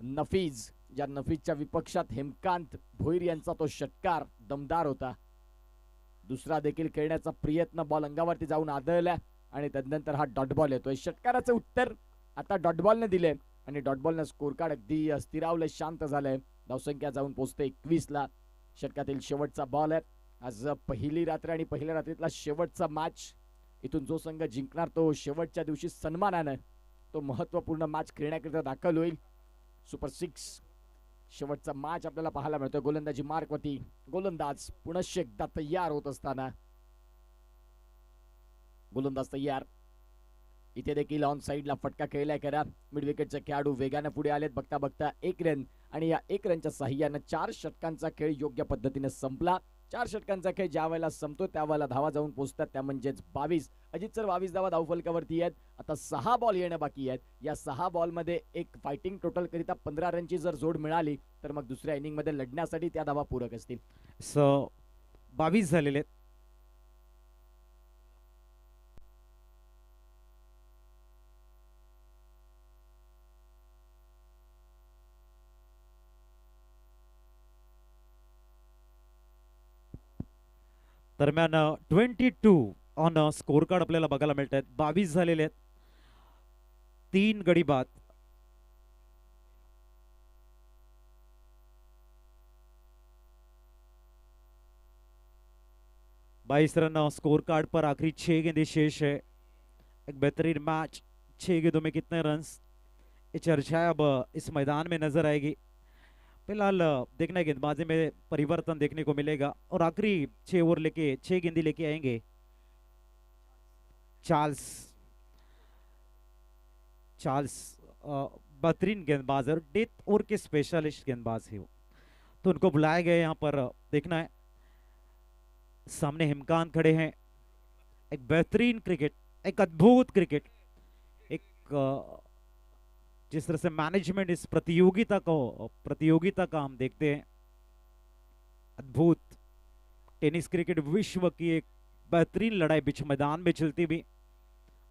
S5: नफीज, ज्या नफीजच्या विपक्षात हेमकांत भोईर यांचा तो षटकार दमदार होता. दुसरा देखील खेळण्याचा प्रयत्न, बॉल अंगावरती जाऊन आदळला, आणि त्यानंतर हा डॉट बॉल येतोय. षटकाराचं उत्तर आता डॉट बॉलने दिले, आणि डॉट बॉलने स्कोर कार्ड अगदी स्थिरावलं, शांत झालंय. धावसंख्या जाऊन पोहोचते 21 ला. षटकातील शेवटचा बॉल आहे. आज पहिली रात्र आणि पहिल्या रात्रीतला शेवटचा मॅच इथून जो संघ जिंकणार तो शेवटच्या दिवशी सन्मानानं तो महत्वपूर्ण मॅच खेळण्याकरिता दाखल होईल. सुपर 6 शेवटचा मॅच आपल्याला पाहायला मिळतोय. गोलंदाजी मार्कवरती गोलंदाज पुनश्च एकदा तयार होत असताना गोलंदाज तयार. इथे देखील ऑन साइडला फटका खेळलाय करा. मिड विकेटचे खेळाडू वेगाने पुढे आलेत. बघता बघता 1 रन आणि या 1 रनच्या साह्यानं 4 षटकांचा खेळ योग्य पद्धतीने संपला. 4 षटकांचा खेळ ज्या वेळेला संपतो त्यावेळेला धावा जाऊन पोहोचतात, त्या म्हणजेच 22. अजित सर 22 धावा धावफलकावरती आहेत. आता 6 बॉल येणं बाकी आहेत. या 6 बॉलमध्ये एक फायटिंग टोटल करिता 15 रनची जर जोड मिळाली तर मग दुसऱ्या इनिंग मध्ये लढण्यासाठी त्या धावा पूरक असतील.
S1: 22 झालेले आहेत. दरम्यान 22 ऑन स्कोर कार्ड आपल्याला बघायला मिळत आहेत. 22 झालेले आहेत. 3 गडी बाद. बाईस रन स्कोर कार्ड पर. आखिरी 6 गेंदें शेष है. एक बेहतरीन मैच. 6 गेंदों में कितने रन्स, ये चर्चा अब इस मैदान में नजर आएगी. फिलहाल देखना है गेंदबाजी में परिवर्तन देखने को मिलेगा और आखिरी 6 ओवर लेके 6 गेंदे लेके आएंगे चार्ल्स. बेहतरीन गेंदबाज और डेथ ओवर के स्पेशलिस्ट गेंदबाज है वो, तो उनको बुलाया गया यहाँ पर. देखना है. सामने हिमकांत खड़े हैं. एक बेहतरीन क्रिकेट, एक अद्भुत क्रिकेट, एक जिस तरह से मैनेजमेंट इस प्रतियोगिता का हम देखते हैं. अद्भुत टेनिस क्रिकेट विश्व की एक बेहतरीन लड़ाई बीच मैदान में चलती हुई.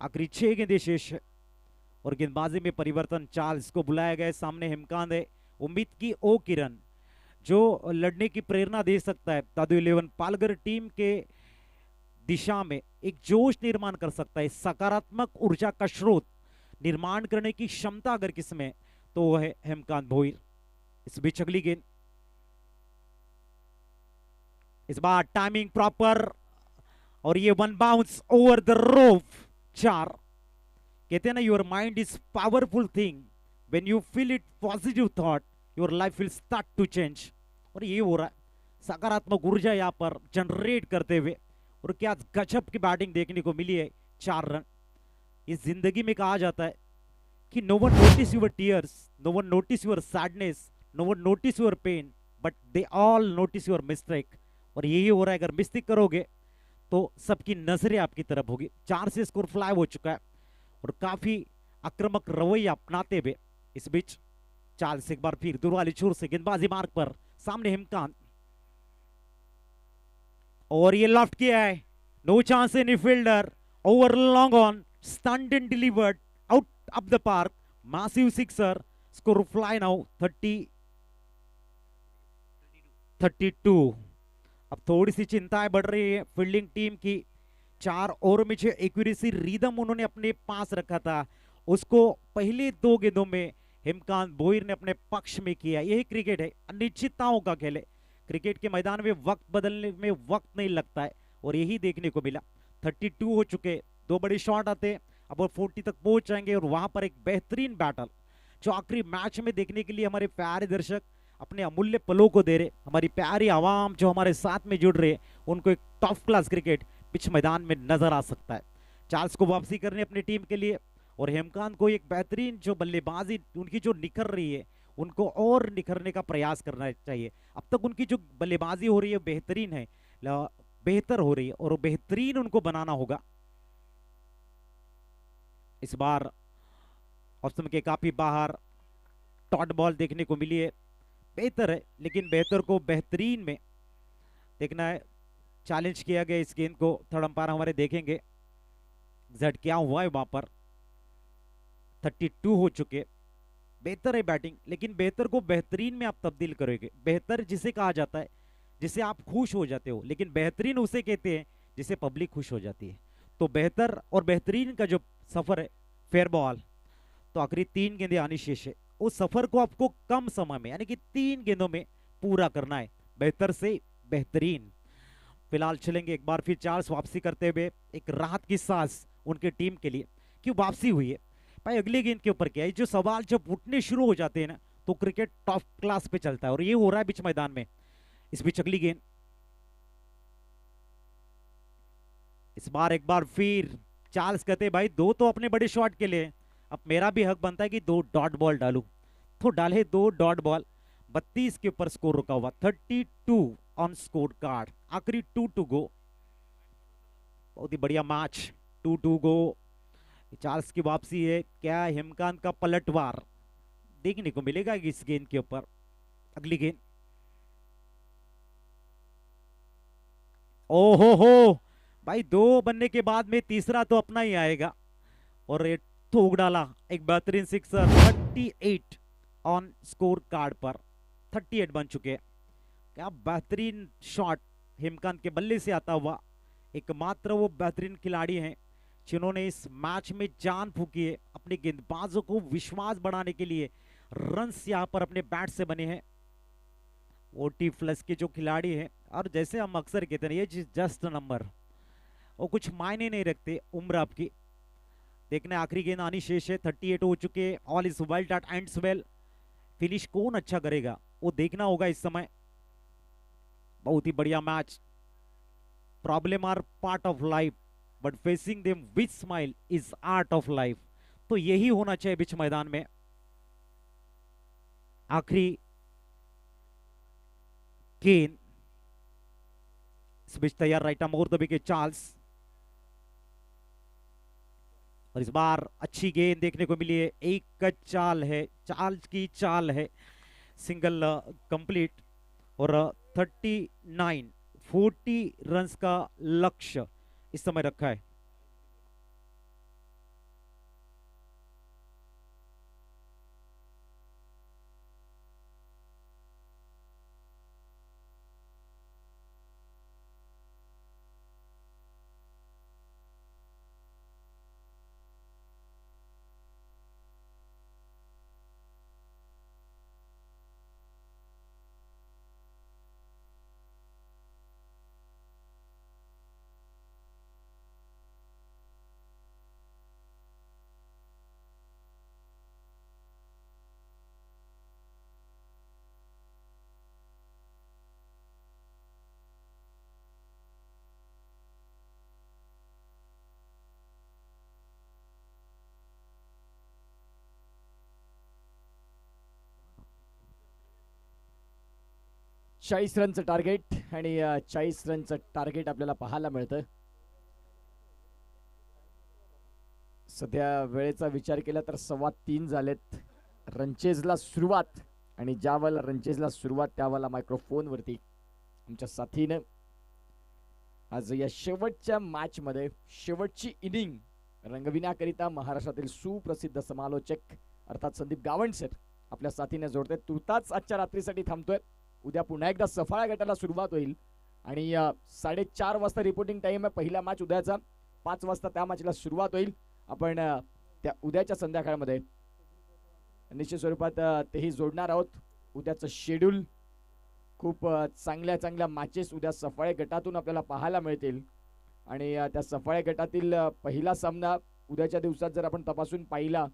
S1: आखिरी 6 गेंदें शेष है और गेंदबाजी में परिवर्तन. चार्ल्स को बुलाया गया. सामने हिमकांत है. उम्मीद की ओ किरण जो लड़ने की प्रेरणा दे सकता है. दादू 11 पालघर टीम के दिशा में एक जोश निर्माण कर सकता है. सकारात्मक ऊर्जा का स्रोत निर्माण करने की क्षमता अगर किसमें तो वो है हेमकांत भोईर. इस बीच अगली गेंद. इस बार टाइमिंग प्रॉपर और ये 1 बाउंस ओवर द रोप. 4. कहते हैं ना, your mind is powerful thing. When you feel it positive thought your life will start to change. और ये हो रहा है. सकारात्मक ऊर्जा यहाँ पर जनरेट करते हुए और क्या गजब की बैटिंग देखने को मिली है. 4 रन. इस जिंदगी में कहा जाता है कि no one notice your tears, no one notice your sadness, no one notice your pain, but they all notice your mistake. और यही हो रहा है. अगर मिस्टेक करोगे तो सबकी नजरें आपकी तरफ होगी. 4 से स्कोर फ्लाई हो चुका है और काफी आक्रामक रवैया अपनाते हुए इस बीच चार्ल्स एक बार फिर दूर वाली छोर से गेंदबाजी मार्ग पर. सामने हिमकांत और ये लेफ्ट किया है. No chance any fielder. Over long on. Stunned and delivered out of the park. Massive sixer. Score fly now 32. अब थोड़ी सी चिंताएं बढ़ रही है फील्डिंग टीम की. 4 ओवर में जो एक्यूरेसी रिदम उन्होंने अपने पास रखा था उसको पहले 2 गेंदों में हेमकांत भोईर ने अपने पक्ष में किया. यही क्रिकेट है. अनिश्चितताओं का खेल है. क्रिकेट के मैदान में वक्त बदलने में वक्त नहीं लगता है और यही देखने को मिला. 32 हो चुके. 2 बड़े शॉट आते हैं. अब 40 तक पहुंच जाएंगे और वहां पर एक बेहतरीन बैटल जो आखिरी मैच में देखने के लिए हमारे प्यारे दर्शक अपने अमूल्य पलों को दे रहे. हमारी प्यारी आवाम जो हमारे साथ में जुड़ रहे उनको एक टॉप क्लास क्रिकेट पिच मैदान में नजर आ सकता है. चार्ल्स को वापसी करने अपनी टीम के लिए और हेमकांत को एक बेहतरीन जो बल्लेबाजी उनकी जो निखर रही है उनको और निखरने का प्रयास करना चाहिए. अब तक उनकी जो बल्लेबाजी हो रही है बेहतरीन है, बेहतर हो रही है और बेहतरीन उनको बनाना होगा. इस बार ऑप्शन के काफी बाहर डॉट बॉल देखने को मिली है. बेहतर है लेकिन बेहतर को बेहतरीन में देखना है. चैलेंज किया गया इस गेंद को. थर्ड अंपायर हमारे देखेंगे एग्जैक्ट क्या हुआ है वहां पर. 32 हो चुके. बेहतर है बैटिंग लेकिन बेहतर को बेहतरीन में आप तब्दील करोगे. बेहतर जिसे कहा जाता है जिसे आप खुश हो जाते हो, लेकिन बेहतरीन उसे कहते हैं जिसे पब्लिक खुश हो जाती है. तो बेहतर और बेहतरीन का जो सफर है फेयर बॉल, तो आखिरी 3 गेंदें आनी शेष है. उस सफर को आपको कम समय में यानी कि 3 गेंदों में पूरा करना है. बेहतर से बेहतरीन. फिलहाल चलेंगे एक बार फिर चार्ल्स वापसी करते हुए, एक राहत की सांस उनकी टीम के लिए। क्यों वापसी हुई है भाई, अगले गेंद के ऊपर क्या है, जो सवाल जब उठने शुरू हो जाते हैं ना तो क्रिकेट टॉप क्लास पे चलता है, और ये हो रहा है बीच मैदान में। इस बीच अगली गेंद, इस बार एक बार फिर चार्ल्स कहते भाई दो तो अपने बड़े शॉट के लिए, अब मेरा भी हक बनता है कि 2 डॉट बॉल डालूं, तो डाले 2 डॉट बॉल। 32 के ऊपर स्कोर रुका हुआ, 32 ऑन स्कोर कार्ड, आखिरी 2 टू गो। बहुत ही बढ़िया मैच, 2 टू गो। चार्ल्स की वापसी है, क्या हेमकांत का पलटवार देखने को मिलेगा इस गेंद के ऊपर। अगली गेंद, ओहो हो भाई, 2 बनने के बाद में तीसरा तो अपना ही आएगा, और ये ठोक डाला एक बेहतरीन सिक्सर। 38 ऑन स्कोर कार्ड पर, 38 बन चुके हैं। क्या बेहतरीन शॉट हेमकांत के बल्ले से आता हुआ, एकमात्र वो बेहतरीन खिलाड़ी हैं जिन्होंने इस मैच में जान फूकी है, अपने गेंदबाजों को विश्वास बढ़ाने के लिए रन्स यहां पर अपने बैट से बने हैं। 40+ के जो खिलाड़ी हैं, और जैसे हम अक्सर कहते हैं ये जस्ट नंबर, वो कुछ मायने नहीं रखते उम्र आपकी। देखना आखिरी गेंद आनी शेष है, 38 हो चुके, all is well that ends well. Finish कौन अच्छा करेगा वो देखना होगा इस समय। बहुत ही बढ़िया match. Problem are part of life but facing them with smile is art of life, तो यही होना चाहिए बीच मैदान में। आखिरी गेंद, इस बीच तैयार right arm over the wicket Charles, और इस बार अच्छी गेंद देखने को मिली है। एक चाल है, चार्ल्स की चाल है, सिंगल कंप्लीट, और 40 रन्स का लक्ष्य इस समय रखा है।
S5: चाळीस रनचं टार्गेट, आणि 40 रनचं टार्गेट आपल्याला पाहायला मिळतं। सध्या वेळेचा विचार केला तर 3:15 झालेत। रनचेजला सुरुवात, आणि ज्या वेळेला रनचेजला सुरुवात त्यावेळेला मायक्रोफोन वरती आमच्या साथीनं आज या शेवटच्या मॅच मध्ये शेवटची इनिंग रंगविण्याकरिता महाराष्ट्रातील सुप्रसिद्ध समालोचक अर्थात संदीप गावंड सर आपल्या साथीने जोडतात। तुर्ताच आजच्या रात्रीसाठी थांबतोय। उद्या पुन्हा एकदा सफाळा गटाला सुरुवात होईल, आणि 4:30 वाजता रिपोर्टिंग टाइम आहे पहिला मॅच उद्याचा। 5 वाजता त्या मॅचला सुरुवात होईल। आपण त्या उद्याच्या संध्याकाळमध्ये निश्चित स्वरूपात तेही जोडणार आहोत। उद्याचं शेड्यूल खूप चांगल्या चांगल्या मॅचेस उद्या सफाळे गटातून आपल्याला पाहायला मिळतील, आणि त्या सफाळे गटातील पहिला सामना उद्याच्या दिवसात जर आपण तपासून पाहिला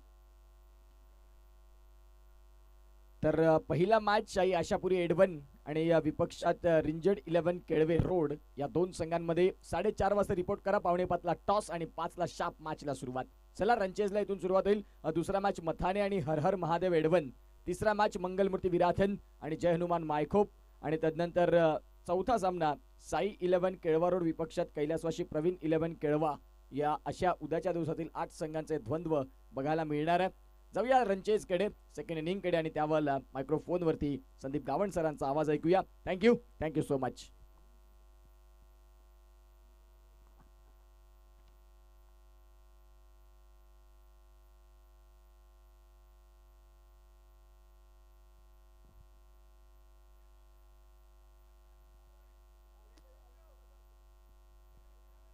S5: तर पहिला मॅच आशापुरी एडवन आणि विपक्षात रिंजर्ड 11 केळवे रोड या दोन संघांमध्ये 4:30 वाजता रिपोर्ट करा। 4:45ला टॉस आणि 5ला शार्प मॅचला सुरुवात। चला रनचेजला इथून सुरुवात होईल। दुसरा मॅच मथाने आणि हर हर महादेव एडवन, तिसरा मॅच मंगलमूर्ती विराथन आणि जय हनुमान मायखोप, आणि तदनंतर चौथा सामना साई 11 केळवा रोड विपक्षात कैलासवासी प्रवीण 11 केळवा। या अशा उद्याच्या दिवसातील 8 संघांचे द्वंद्व बघायला मिळणार आहे। जाऊया रनचेज कडे, सेकंड इनिंग कडे, आणि त्यावेळेला मायक्रोफोन वरती संदीप गावंड सरांचा आवाज ऐकूया। Thank you so much.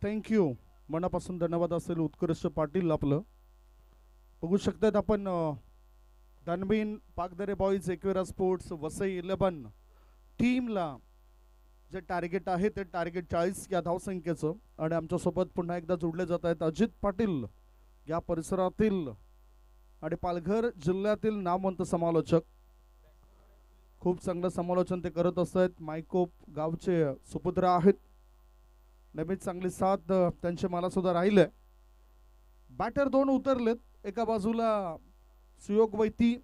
S6: थँक्यू, मनापासून धन्यवाद असेल उत्कर्ष पाटील आपलं। बघू शकतात आपण दानबीन पाकदरे बॉईज, एकवेरा स्पोर्ट्स, वसई 11 टीमला जे टार्गेट आहे ते टार्गेट 40 या धावसंख्येचं. आणि आमच्यासोबत पुन्हा एकदा जोडले जात आहेत अजित पाटील, या परिसरातील आणि पालघर जिल्ह्यातील नामवंत समालोचक. खूप चांगलं समालोचन ते करत असतात. मायकोप गावचे सुपुत्र आहेत. नेहमीच चांगली साथ त्यांचे मला सुद्धा राहिले. बॅटर दोन उतरलेत. एका बाजूला सुयोग वैती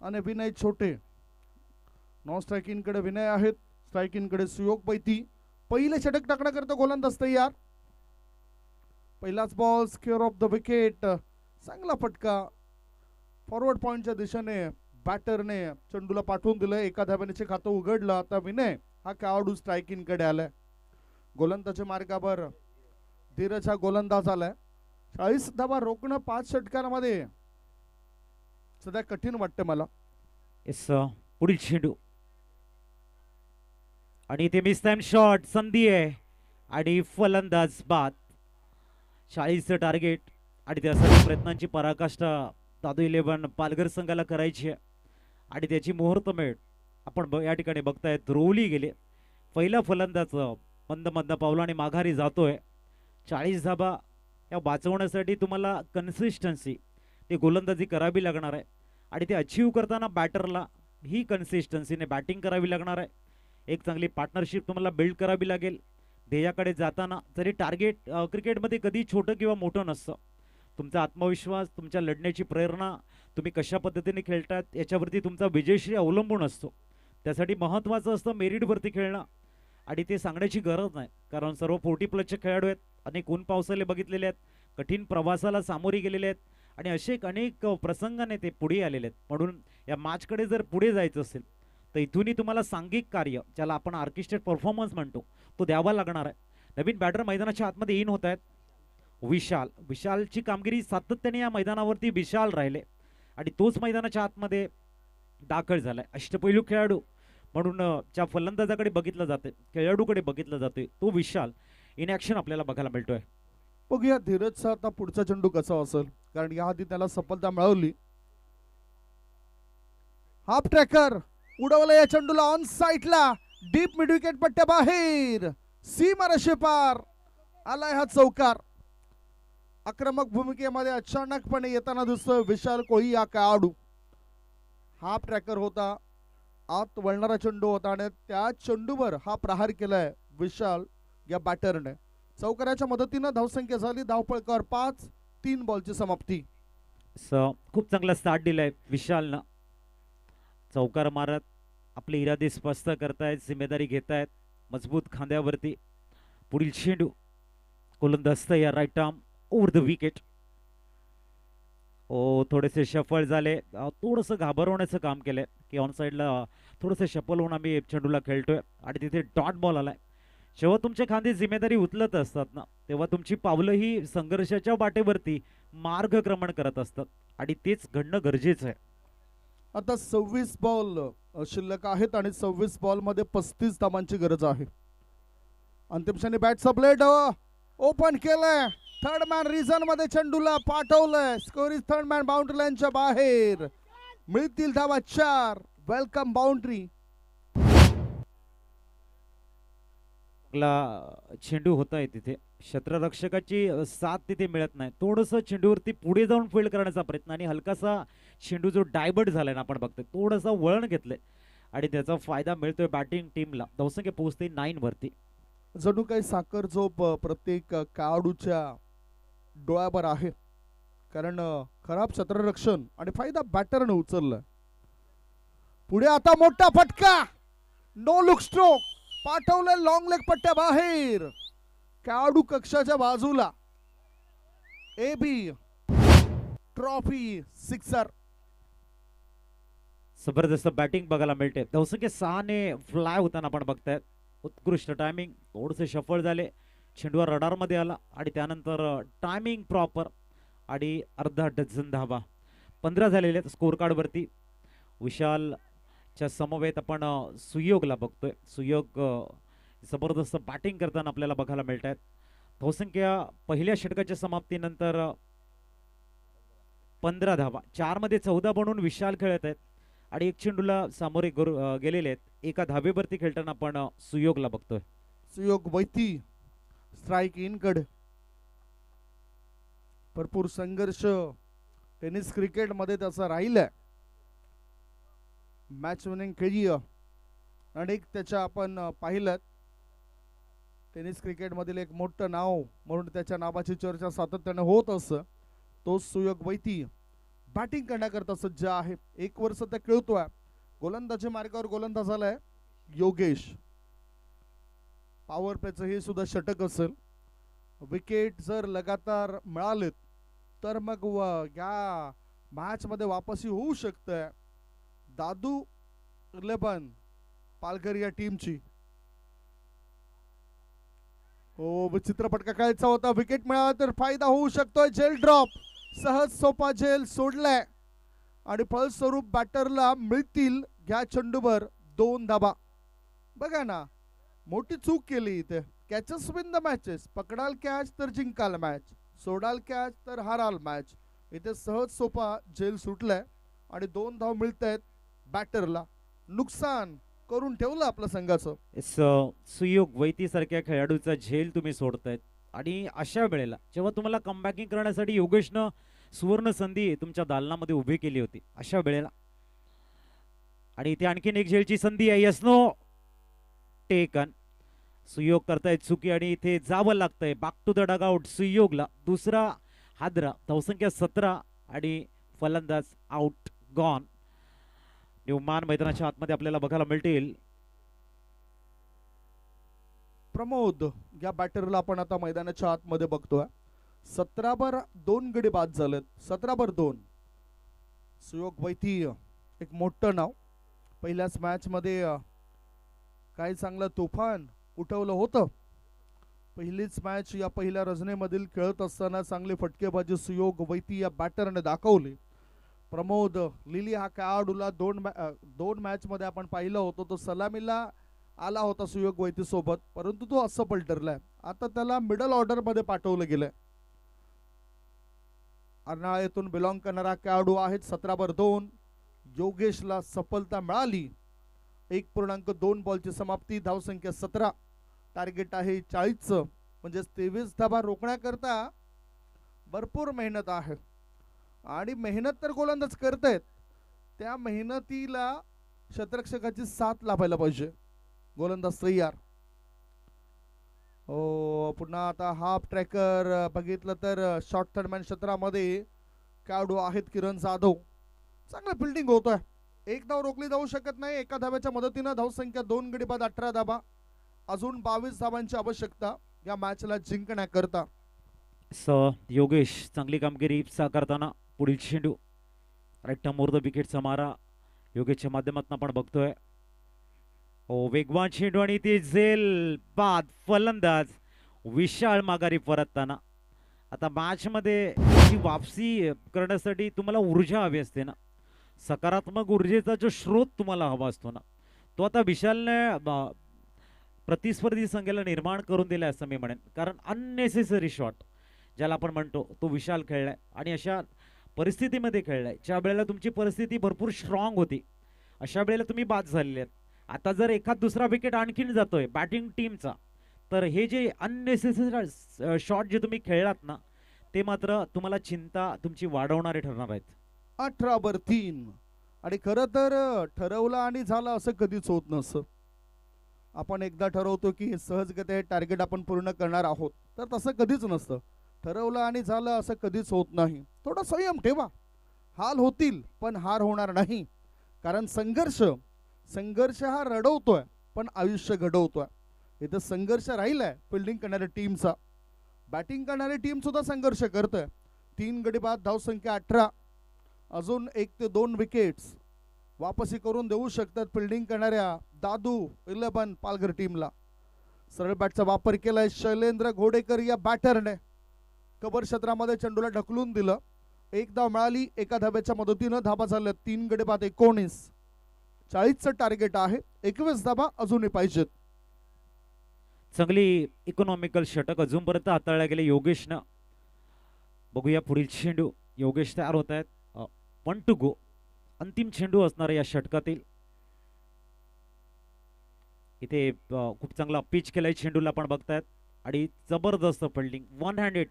S6: आणि विनय छोटे. नॉन स्ट्रायकिंग कडे विनय आहेत, स्ट्रायकिंग कडे सुयोग वैती. पहिले षटक टाकण्याकरता गोलंदाज तयार. पहिलाच ball square of the wicket. चांगला फटका फॉरवर्ड पॉइंटच्या दिशेने बॅटरने चेंडूला पाठवून दिलं. एका धाब्याने खातं उघडलं. आता विनय हा खेळाडू स्ट्रायकिंग कडे आलाय. गोलंदाजी मार्गावर धीरज हा गोलंदाज आलाय. 40 धावा रोखणं 5 षटकांमध्ये सध्या कठीण वाटतं मला.
S1: येस पुढील चेंडू आणि इथे मिस टाइम शॉट संधी आहे आणि फलंदाज बाद. 40चं टार्गेट आणि त्या सर्व प्रयत्नांची पराकाष्ठा दादू 11 पालघर संघाला करायची आहे आणि त्याची मुहूर्तमेढ आपण या ठिकाणी बघतायत. रोवली गेले. पहिला फलंदाज मंद मंद पावलाने माघारी जातोय. 40 धाबा या वाचवण्यासाठी तुम्हाला कन्सिस्टन्सी ती गोलंदाजी करावी लागणार आहे आणि ते अचीव करताना बॅटरला ही कन्सिस्टन्सीने बॅटिंग करावी लागणार आहे. एक चांगली पार्टनरशिप तुम्हाला बिल्ड करावी लागेल. ध्येयाकडे जाताना जरी टार्गेट क्रिकेटमध्ये कधी छोटं किंवा मोठं नसतं. तुमचा आत्मविश्वास, तुमच्या लढण्याची प्रेरणा, तुम्ही कशा पद्धतीने खेळतात याच्यावरती तुमचा विजयश्री अवलंबून असतो. त्यासाठी महत्त्वाचं असतं मेरिटवरती खेळणं आणि ते सांगण्याची गरज नाही कारण सर्व 40+ खेळाडू आहेत. अनेक ऊन पावसाले बघितलेले आहेत, कठीण प्रवासाला सामोरे गेलेले आहेत आणि असे अनेक प्रसंगाने ते पुढे आलेले आहेत. म्हणून या मॅचकडे जर पुढे जायचं असेल तर इथूनही तुम्हाला सांघिक कार्य, ज्याला आपण ऑर्केस्ट्रेट परफॉर्मन्स म्हणतो, तो द्यावा लागणार आहे. नवीन बॅटर मैदानाच्या आतमध्ये इन होत आहेत. विशालची कामगिरी सातत्याने या मैदानावरती विशाल राहिले आणि तोच मैदानाच्या आतमध्ये दाखल झालाय. अष्टपैलू खेळाडू म्हणून ज्या फलंदाजाकडे बघितलं जाते, खेळाडूकडे बघितलं जाते, तो विशाल इन ॲक्शन आपल्याला बघायला मिळतोय.
S6: बघूया धीरजचा आता पुढचा चेंडू कसा असेल कारण याआधी त्याला सफलता मिळवली. हाफ ट्रॅकर उडवलं या चेंडूला ऑन साईडला. डीप मिड विकेट पट्ट्या बाहेर. सीमारेषे पार आलाय हा चौकार. आक्रमक भूमिकेमध्ये अचानकपणे येताना दिसतोय विशाल कोळी या खेळाडू. हाफ ट्रॅकर होता, आत वळणारा चेंडू होता आणि त्या चेंडूवर हा प्रहार केलाय विशाल या बॅटरने. चौकाराच्या मदतीनं धावसंख्या झाली धावपळकर 5. 3 बॉलची समाप्ती.
S1: खूप चांगला स्टार्ट दिलाय विशालनं. चौकार मारत आपले इरादे स्पष्ट करतायत, जिम्मेदारी घेतायत मजबूत खांद्यावरती. पुढील चेंडू गोलंदाज तयार. Right arm over the wicket. थोडेसे शफल झाले, थोडंसं घाबरवण्याचं काम केलंय की ऑन साईडला थोडंसं शफल होऊन आम्ही चेंडूला खेळतोय आणि तिथे डॉट बॉल आलाय. जेव्हा तुमच्या खांदे जिम्मेदारी उचलत असतात ना तेव्हा तुमची पावलं ही संघर्षाच्या वाटेवरती मार्गक्रमण करत असतात आणि तेच घडणं गरजेचं आहे.
S6: आता 26 बॉल शिल्लक आहेत आणि 26 बॉल मध्ये 35 धावांची गरज आहे. अंतिम क्षणी बॅटचा ब्लेड ओपन केलंय. थर्ड मॅन रिझन मध्ये चेंडूला पाठवलंय. Score is third man boundary लाईनच्या बाहेर. मिळतील धावा 4. Welcome boundary.
S1: चेंडू होत आहे तिथे. क्षेत्ररक्षकाची साथ तिथे मिळत नाही. थोडंसं चेंडूवरती पुढे जाऊन फील्ड करण्याचा प्रयत्न आणि हलकासा चेंडू जो डायबर्ट झालाय ना आपण बघतोय, थोडंसं वळण घेतलंय आणि त्याचा फायदा मिळतोय बॅटिंग टीमला. धावसंख्या पोहोचते 9 वरती.
S6: जणू काही साखर झोप प्रत्येक खेळाडूच्या डोळ्यावर आहे कारण खराब क्षेत्ररक्षण आणि फायदा बॅटरने उचललाय. पुढे आता मोठा फटका. नो लुक स्ट्रोक पाठवलं लॉंग लेग पट्ट्या बाहेर. खेळाडू कक्षाच्या बाजूला. AB trophy sixer.
S1: जबरदस्त बॅटिंग बघायला मिळते. धावसंख्या 6 ने फ्लाय होताना आपण बघतायत. उत्कृष्ट टायमिंग. थोडेसे शफल झाले, चेंडूवर रडारमध्ये आला आणि त्यानंतर टायमिंग प्रॉपर आणि अर्धा डझन धावा. 15 झालेले आहेत स्कोर कार्डवरती. विशालच्या समवेत आपण सुयोगला बघतोय. सुयोग जबरदस्त बॅटिंग करताना आपल्याला बघायला मिळत आहेत. धावसंख्या पहिल्या षटकाच्या समाप्तीनंतर 15 धावा. 4 मध्ये 14 बनवून विशाल खेळत आहेत आणि एक चेंडूला सामोरे गेलेले आहेत. एका धाबेवरती खेळताना आपण सुयोगला बघतोय.
S6: सुयोग वैती स्ट्राईक इन कडे. भरपूर संघर्ष टेनिस क्रिकेट मध्ये त्याचा राहिलाय. मॅच विनिंग खेळी अनेक त्याच्या आपण पाहिलं. टेनिस क्रिकेट मधील एक मोठं नाव म्हणून त्याच्या नावाची चर्चा सातत्याने होत असं. तो सुयोग वैती बॅटिंग करण्याकरता सज्ज आहे. 1 वर्ष त्या खेळतोय. गोलंदाजी मार्गावर गोलंदाज झालाय योगेश. पॉवर प्लेचं हे सुद्धा षटक असेल. विकेट जर लगातार मिळालेत तर मग या मॅच मध्ये वापसी होऊ शकते दादू 11 पालघर या टीमची. हो, विचित्र फटका खेळायचा होता. विकेट मिळाला तर फायदा होऊ शकतोय. जेल ड्रॉप सहज सोपा जेल सोडलाय आणि फलस्वरूप बॅटरला मिळतील घ्या चेंडूवर 2 धाबा. बघा ना, मोठी चूक केली इथे. Catches win the matches. पकडाल कॅच तर जिंकाल मॅच, सोडाल कॅच तर हाराल मॅच. इथे सहज सोपा जेल सुटलाय आणि 2 धाव मिळत आहेत बॅटरला. नुकसान करून ठेवलं आपल्या संघाचं.
S1: सुयोग वैती सारख्या खेळाडूचा झेल तुम्ही सोडतायत आणि अशा वेळेला जेव्हा तुम्हाला कमबॅकिंग करण्यासाठी योगेशनं सुवर्ण संधी तुमच्या दालनामध्ये उभी केली होती, अशा वेळेला आणि इथे आणखीन एक झेलची संधी आहे. यसनो टेकन. सुयोग करतायत चुकी आणि इथे जावं लागतंय बॅक टू द डगआउट सुयोगला. दुसरा हादरा. धावसंख्या 17 आणि फलंदाज आउट गॉन. न्यूमान मैदानाच्या आतमध्ये आपल्याला बघायला मिळतील.
S6: प्रमोद या बॅटरला आपण आता मैदानाच्या आतमध्ये बघतोय. 17/2 गडी बाद झालेत. 17/2. सुयोग वैती एक मोठं नाव. पहिल्याच मॅच मध्ये काय चांगलं तुफान उठवलं होतं. पहिलीच मॅच या पहिल्या रजनेमधील खेळत असताना चांगली फटकेबाजी सुयोग वैती या बॅटरने दाखवली. प्रमोद लिली हा खेळाडूला 2 मॅच मध्ये आपण पाहिलं होतं. तो सलामीला आला होता सुयोग वैती सोबत, परंतु तो असं पलटरलाय. आता त्याला मिडल ऑर्डर मध्ये पाठवलं गेलंय. अर्नाळ्यातून बिलॉंग करणारा खेळाडू आहेत. 17/2. योगेशला सफलता मिळाली. 1.2 बॉलची समाप्ती. धावसंख्या 17. टार्गेट आहे 40 म्हणजे 23 धाबा रोखण्याकरता भरपूर मेहनत आहे आणि मेहनत तर गोलंदाज करतायत. त्या मेहनतीला क्षेत्ररक्षकाची साथ लाभायला पाहिजे. गोलंदाज तयार. हो, पुन्हा आता हाफ ट्रॅकर बघितलं तर शॉर्ट थर्डमॅन क्षेत्रामध्ये खेळाडू आहेत किरण जाधव. चांगलं फिल्डिंग होतोय. 1 धाव रोखली जाऊ शकत नाही. एका धाब्याच्या मदतीनं धावसंख्या 2 गडी बाद 18 धाबा. अजून 22 धाबांची आवश्यकता या मॅचला जिंकण्याकरता.
S1: योगेश चांगली कामगिरी करताना. पुढील चेंडू राईट मोर द विकेटचा मारा योगेशच्या माध्यमातून आपण बघतोय. ओ, वेगवान चेंडू आणि ते झेल बाद. फलंदाज विशाल माघारी परतताना. आता मॅच मध्ये वापसी करण्यासाठी तुम्हाला ऊर्जा हवी असते ना. सकारात्मक ऊर्जेचा जो स्रोत तुम्हाला हवा असतो ना, तो आता विशालने प्रतिस्पर्धी संघाला निर्माण करून दिला असं मी म्हणेन. कारण अननेसेसरी शॉट ज्याला आपण म्हणतो तो विशाल खेळलाय आणि अशा परिस्थितीमध्ये खेळलाय ज्या वेळेला तुमची परिस्थिती भरपूर स्ट्रॉंग होती, अशा वेळेला तुम्ही बाद झालेले आहेत. आता जर एखाद दुसरा विकेट आणखीन जातोय बॅटिंग टीमचा, तर हे जे अननेसेसरी शॉट जे तुम्ही खेळलात ना, ते मात्र तुम्हाला चिंता तुमची वाढवणारे ठरणार आहेत.
S6: 18/3. आणि खरं तर ठरवलं आणि झालं असं कधीच होत नसतं. आपण एकदा ठरवतो की सहजगत्या हे टार्गेट आपण पूर्ण करणार आहोत, तर तसं कधीच नसतं. ठरवलं आणि झालं असं कधीच होत नाही. थोडा संयम ठेवा. हाल होतील पण हार होणार नाही. कारण संघर्ष हा रडवतोय पण आयुष्य घडवतोय. इथं संघर्ष राहिलाय फिल्डिंग करणाऱ्या टीमचा. बॅटिंग करणारी टीम सुद्धा संघर्ष करतोय. 3 गडी बाद. धावसंख्या 18. अजून 1 ते 2 विकेट्स वापसी करून देऊ शकतात फिल्डिंग करणाऱ्या दादू 11 पालघर टीमला. सरळ बॅटचा वापर केलाय शैलेंद्र घोडेकर या बॅटरने. कबर क्षेत्रामध्ये चेंडूला ढकलून दिलं. 1 धाव मिळाली. एका धाब्याच्या मदतीनं धाबा झाल्या 3 गडी बाद 19. 40चं टार्गेट आहे. 21 धाबा अजूनही पाहिजेत.
S1: चांगली इकॉनॉमिकल षटक अजूनपर्यंत हाताळल्या गेले योगेशनं. बघूया पुढील चेंडू. योगेश तयार होत आहेत. 1 to go. अंतिम चेंडू असणार आहे या षटकातील. इथे खूप चांगला पिच केलाय चेंडूला आपण बघतायत आणि जबरदस्त फिल्डिंग, वन हँडेड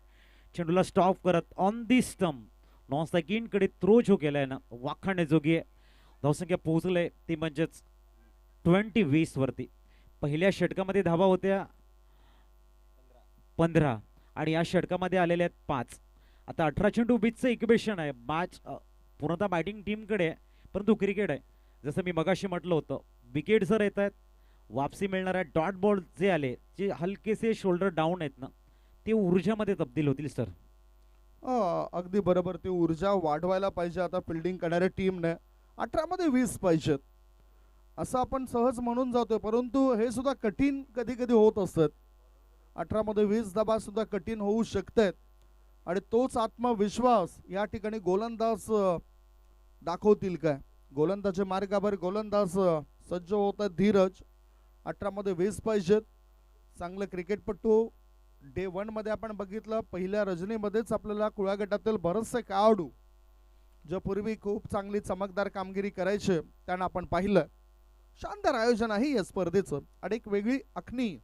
S1: चेंडूला स्टॉप करत on the stump non strike कडे थ्रो जो केलाय ना, वाखाणण्याजोगी आहे. धावसंख्या पोहोचले ती म्हणजेच 20 वरती. पहिल्या षटकामध्ये धावा होत्या 15 आणि या षटकामध्ये आलेल्या आहेत 5. आता 18 चेंडू बीचचं इक्वेशन आहे. मॅच पूर्णतः बॅटिंग टीमकडे आहे, परंतु क्रिकेट आहे. जसं मी मगाशी म्हटलं होतं, विकेट जर येत आहेत, वापसी मिळणार आहे. डॉट बॉल जे आले, जे हलकेसे शोल्डर डाऊन आहेत ना, ते ऊर्जामध्ये तब्दील होतील सर.
S6: अगदी बरोबर. ती ऊर्जा वाढवायला पाहिजे आता फिल्डिंग करणाऱ्या टीमने. 18 मध्ये 20 पाहिजेत असं आपण सहज म्हणून जातोय, परंतु हे सुद्धा कठीण कधी कधी होत असतात. 18 मध्ये 20 धाबा सुद्धा कठीण होऊ शकतात आणि तोच आत्मविश्वास या ठिकाणी गोलंदाज दाखवतील काय. गोलंदाजी मार्गावर गोलंदाज सज्ज होत आहेत. धीरज 18 मध्ये 20 पाहिजेत. चांगलं क्रिकेटपटू डे 1 मध्ये आपण बघितलं, पहिल्या रजनीमध्येच आपल्याला कुळा गटातील बरेचसे खेळाडू जे पूर्वी खूप चांगली चमकदार कामगिरी करायचे त्यांना आपण पाहिलं. शानदार आयोजन आहे या स्पर्धेचं आणि एक वेगळी आखणी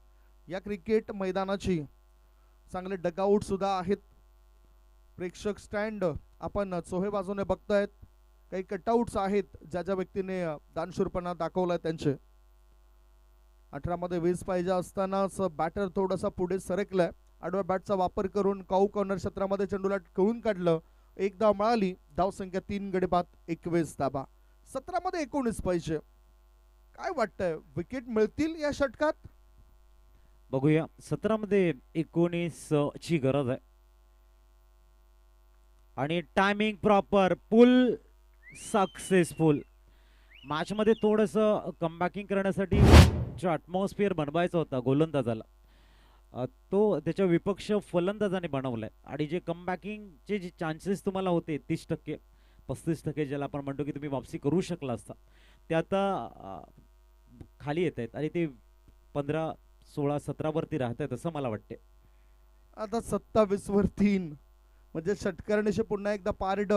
S6: या क्रिकेट मैदानाची. चांगले डगआउट सुद्धा आहेत. प्रेक्षक स्टँड आपण चोहे बाजूने बघतायत. काही कटआउट्स आहेत ज्या ज्या व्यक्तीने दानशूरपणा दाखवलाय त्यांचे. 18 मध्ये 20 पाहिजे असतानाच बॅटर थोडासा पुढे सरकलाय. आडव्या बॅटचा वापर करून काऊ कॉर्नर क्षेत्रामध्ये चेंडूला कळून काढलं. एक धाव मिळाली. धावसंख्या 3 गडी बाद 21 धाबा. 17 मध्ये 19 पाहिजे. काय वाटतंय, विकेट मिळतील या षटकात?
S1: बघूया. 17 मध्ये 19 ची गरज आहे आणि टायमिंग प्रॉपर, पुल सक्सेसफुल. मॅच मध्ये थोडंसं कमबॅकिंग करण्यासाठी जो ॲटमॉस्फिअर बनवायचा होता गोलंदाजाला, तो त्याच्या विपक्ष फलंदाजाने बनवलाय आणि जे कमबॅकिंगचे जे चान्सेस तुम्हाला होते 30% 35% ज्याला आपण म्हणतो की तुम्ही वापसी करू शकला असता, ते आता खाली येत आहेत आणि ते 15, 16, 17 वरती राहत आहेत असं मला वाटते.
S6: आता 27 वर 3 म्हणजे षटकरणीशी पुन्हा एकदा पारड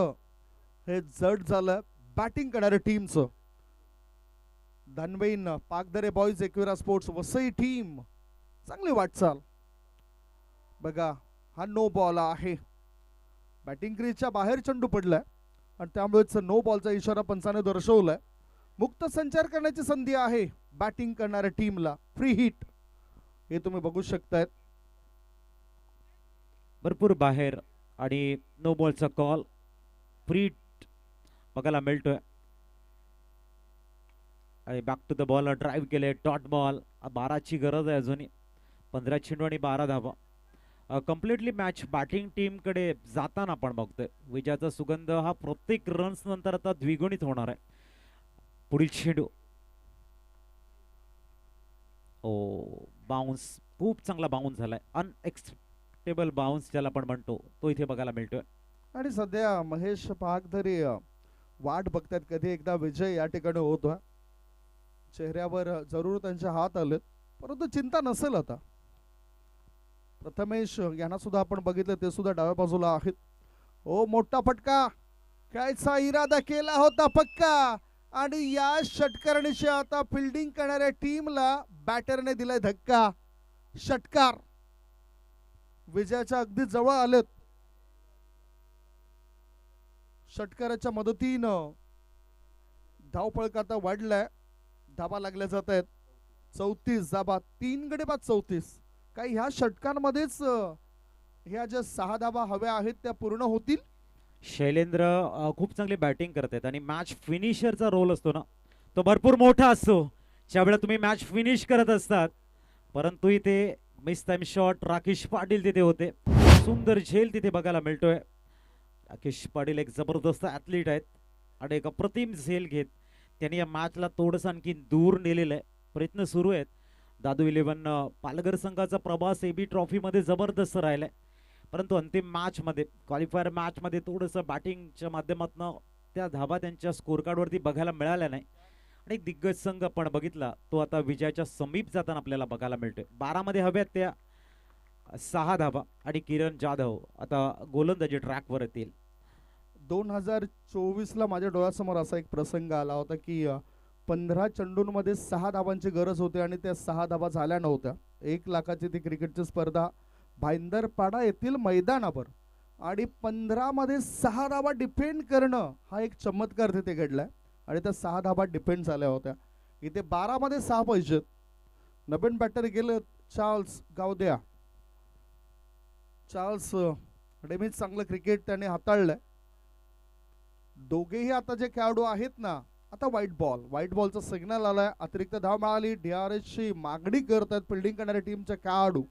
S6: हे जड झालं बॅटिंग करणाऱ्या टीमचं. Dhanveen Pagdare boys Ekvira sports Vasai team चांगली वाटचाल. बघा, हा नो बॉल आहे. बॅटिंग क्रीजच्या बाहेर चेंडू पडलाय आणि त्यामुळेच नो बॉलचा इशारा पंचाने दर्शवलाय. मुक्त संचार करण्याची संधी आहे बॅटिंग करणाऱ्या टीमला. फ्री हिट हे तुम्ही बघू शकतायत.
S1: भरपूर बाहेर आणि नो बॉलचा कॉल, फ्री हिट बघायला मिळतोय. आणि back to the ball drive केले. Dot ball. 12 ची गरज आहे अजूनही. 15 चेंडू आणि 12 धावा. कम्प्लिटली मॅच बॅटिंग टीमकडे जाताना आपण बघतोय. विजयाचा सुगंध हा प्रत्येक रन्स नंतर आता द्विगुणित होणार आहे. पुढील चेंडू, ओ बाउन्स, खूप चांगला बाउन्स झालाय. अनएक्सपेक्टेबल बाउन्स ज्याला आपण म्हणतो तो इथे बघायला मिळतोय.
S6: आणि सध्या महेश पाकधरी वाट बघतात कधी एकदा विजय या ठिकाणी होतो. चेहऱ्यावर जरूर त्यांचे हात आलेत, परंतु चिंता नसेल आता. प्रथमेश यांना सुद्धा आपण बघितलं, ते सुद्धा डाव्या बाजूला आहेत. ओ मोठा फटका, खेळायचा इरादा केला होता पक्का आणि या षटकारणीशी आता फिल्डिंग करणाऱ्या टीमला बॅटरने दिलाय धक्का. षटकार विजयाच्या अगदी जवळ आलेत. षटकाराच्या मदतीनं धावपळक आता वाढलाय. धाबा लागल्या जात आहेत. 34 धाबा, 3 गडी बाद 34. काही ह्या षटकांमध्येच ह्या ज्या 6 धाबा हव्या आहेत त्या पूर्ण होतील.
S1: शैलेंद्र खूप चांगली बॅटिंग करतात आणि मॅच फिनिशरचा रोल असतो ना, तो भरपूर मोठा असतो ज्यावेळेला तुम्ही मॅच फिनिश करत असतात. परंतु इथे miss time shot, Rakesh Patil तिथे होते. सुंदर झेल तिथे बघायला मिळतोय. राकेश पाटील एक जबरदस्त ॲथलीट आहेत आणि एक अप्रतिम झेल घेत त्यांनी या मॅचला थोडंसं आणखी दूर नेलेलं आहे. प्रयत्न सुरू आहेत. दादू 11 पालघर संघाचा प्रभास एबी ट्रॉफीमध्ये जबरदस्त राहिलाय, परंतु अंतिम मॅचमध्ये, क्वालिफायर मॅचमध्ये थोडंसं बॅटिंगच्या माध्यमातून त्या धाबा त्यांच्या स्कोर कार्डवरती बघायला मिळाल्या नाही आणि एक दिग्गज संघ आपण बघितला तो आता विजयाच्या समीप जाताना आपल्याला बघायला मिळतोय. 12 मध्ये हव्यात त्या 6 धाबा आणि किरण जाधव आता गोलंदाजी ट्रॅकवर येतील.
S6: 2024ला माझ्या डोळ्यासमोर असा एक प्रसंग आला होता की 15 चेंडूंमध्ये 6 धावांची गरज होती आणि त्या 6 धावा झाल्या नव्हत्या. 1 लाखाची ती क्रिकेटची स्पर्धा भाईंदरपाडा येथील मैदानावर आणि 15 मध्ये 6 धावा डिफेंड करणं हा एक चमत्कार तिथे घडलाय आणि त्या 6 धावा डिफेंड झाल्या होत्या. इथे 12 मध्ये 6 पाहिजेत. नवीन बॅटर गेले चार्ल्स गावद्या. चार्ल्स नेहमीच चांगलं क्रिकेट त्याने हाताळलंय. दोघेही आता जे खेळाडू आहेत ना, आता व्हाईट बॉलचा सिग्नल आलाय. अतिरिक्त धाव मिळाली. DRS ची मागणी करतात फिल्डिंग करणाऱ्या टीमचे खेळाडू.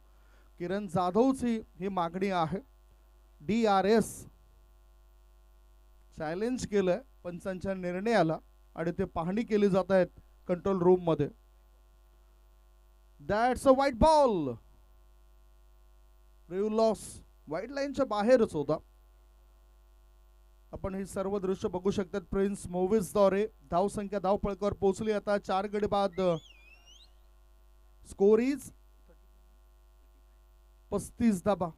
S6: किरण जाधवची ही मागणी आहे. DRS चॅलेंज केलंय पंचांच्या निर्णयाला आणि ते पाहणी केली जात आहेत कंट्रोल रूम मध्ये. That's a white ball. रिव्ह लॉस व्हाईट लाईनच्या बाहेरच होता. आपण हे सर्व दृश्य बघू शकतात प्रिन्स मूव्हीजद्वारे. धावसंख्या धावपळकावर पोहोचली आता. 4 गडी बाद. स्कोर इज 35 धाबा.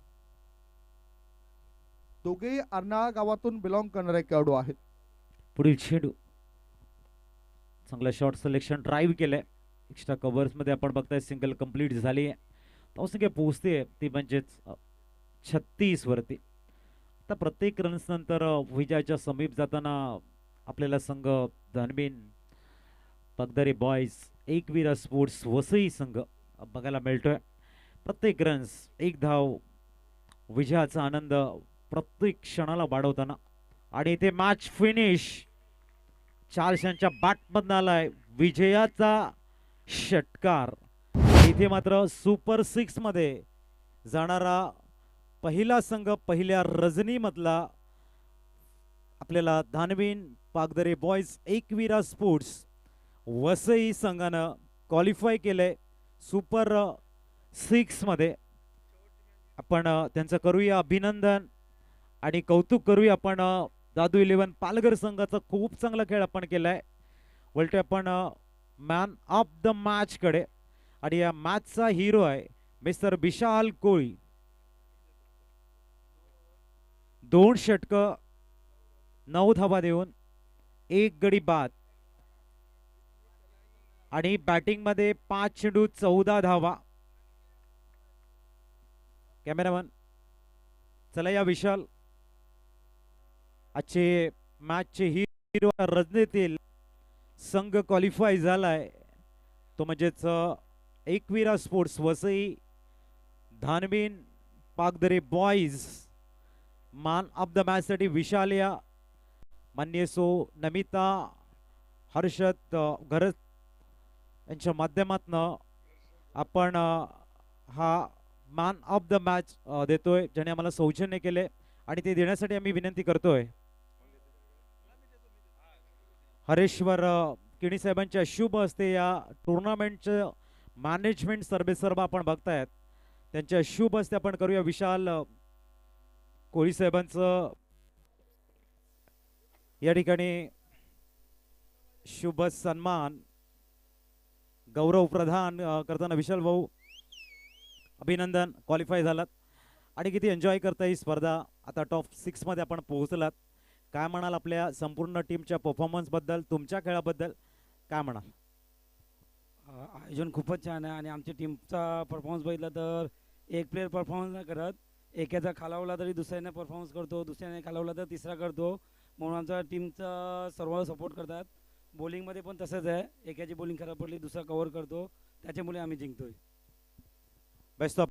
S6: दोघेही अर्नाळा गावातून बिलॉंग करणारे खेळाडू आहेत.
S1: पुढील चेंडू चांगला शॉट सिलेक्शन ड्राईव्ह केलंय. एक्स्ट्रा कव्हर्स मध्ये आपण बघताय सिंगल कंप्लीट झाली आहे. धावसंख्या पोहोचते ती म्हणजेच 36 वरती. आता प्रत्येक रन्स नंतर विजयाच्या समीप जाताना आपल्याला संघ धानबीन पगदरी बॉयज एकवीरा स्पोर्ट्स वसई संघ बघायला मिळतोय. प्रत्येक रन्स 1 धाव विजयाचा आनंद प्रत्येक क्षणाला वाढवताना आणि इथे मॅच फिनिश. चार्ल्सच्या बॅटमधून आलाय विजयाचा षटकार. इथे मात्र सुपर 6 मध्ये जाणारा पहिला संघ पहिल्या रजनीमधला आपल्याला धानबीन पागदरे बॉयज एकवीरा स्पोर्ट्स वसई संघानं क्वालिफाय केलंय सुपर 6 मध्ये. आपण त्यांचं करूया अभिनंदन आणि कौतुक करूया. आपण दादू 11 पालघर संघाचा खूप चांगला खेळ आपण केलाय. वळतोय आपण मॅन ऑफ द मॅच कडे आणि या मॅचचा हिरो आहे मिस्टर विशाल कोळी. 2 षटकं 9 धावा देऊन 1 गडी बाद आणि बॅटिंग मध्ये 5 चेंडू 14 धावा. कॅमेरामन चला या विशाल आजचे मॅचचे हिरो रजनीतील संघ क्वालिफाय झालाय तो म्हणजेच Ekvira sports Vasai Dhanveen Pagdare boys. Man of the match साठी विशाल या मान्य सो नमिता हर्षद घरत यांच्या माध्यमातून आपण हा मॅन ऑफ द मॅच देतोय ज्याने आम्हाला सौजन्य केले आणि ते देण्यासाठी आम्ही विनंती करतोय हरेश्वर किणी साहेबांच्या शुभ हस्ते या टुर्नामेंटचं मॅनेजमेंट सर्व आपण बघतायत त्यांच्या शुभ हस्ते आपण करूया विशाल कोळी साहेबांचं या ठिकाणी शुभ सन्मान गौरव प्रदान करताना विशाल भाऊ अभिनंदन. क्वालिफाय झालात आणि किती एन्जॉय करता ही स्पर्धा. आता टॉप 6 मध्ये आपण पोहोचलात. काय म्हणाल आपल्या संपूर्ण टीमच्या परफॉर्मन्स बद्दल, तुमच्या खेळाबद्दल काय म्हणाल?
S4: आयोजन खूपच छान आहे आणि आमच्या टीमचा परफॉर्मन्स बघितला तर एक प्लेअर परफॉर्मन्स नाही करत. एकाचा खालावला तरी दुसऱ्याने परफॉर्मन्स करतो, दुसऱ्याने खालावला तर तिसरा करतो. म्हणून आमच्या टीमचा सर्व सपोर्ट करतात. बॉलिंगमध्ये पण तसंच आहे. एकाची बॉलिंग खराब पडली दुसरा कव्हर करतो. त्याच्यामुळे आम्ही जिंकतोय.
S1: Best of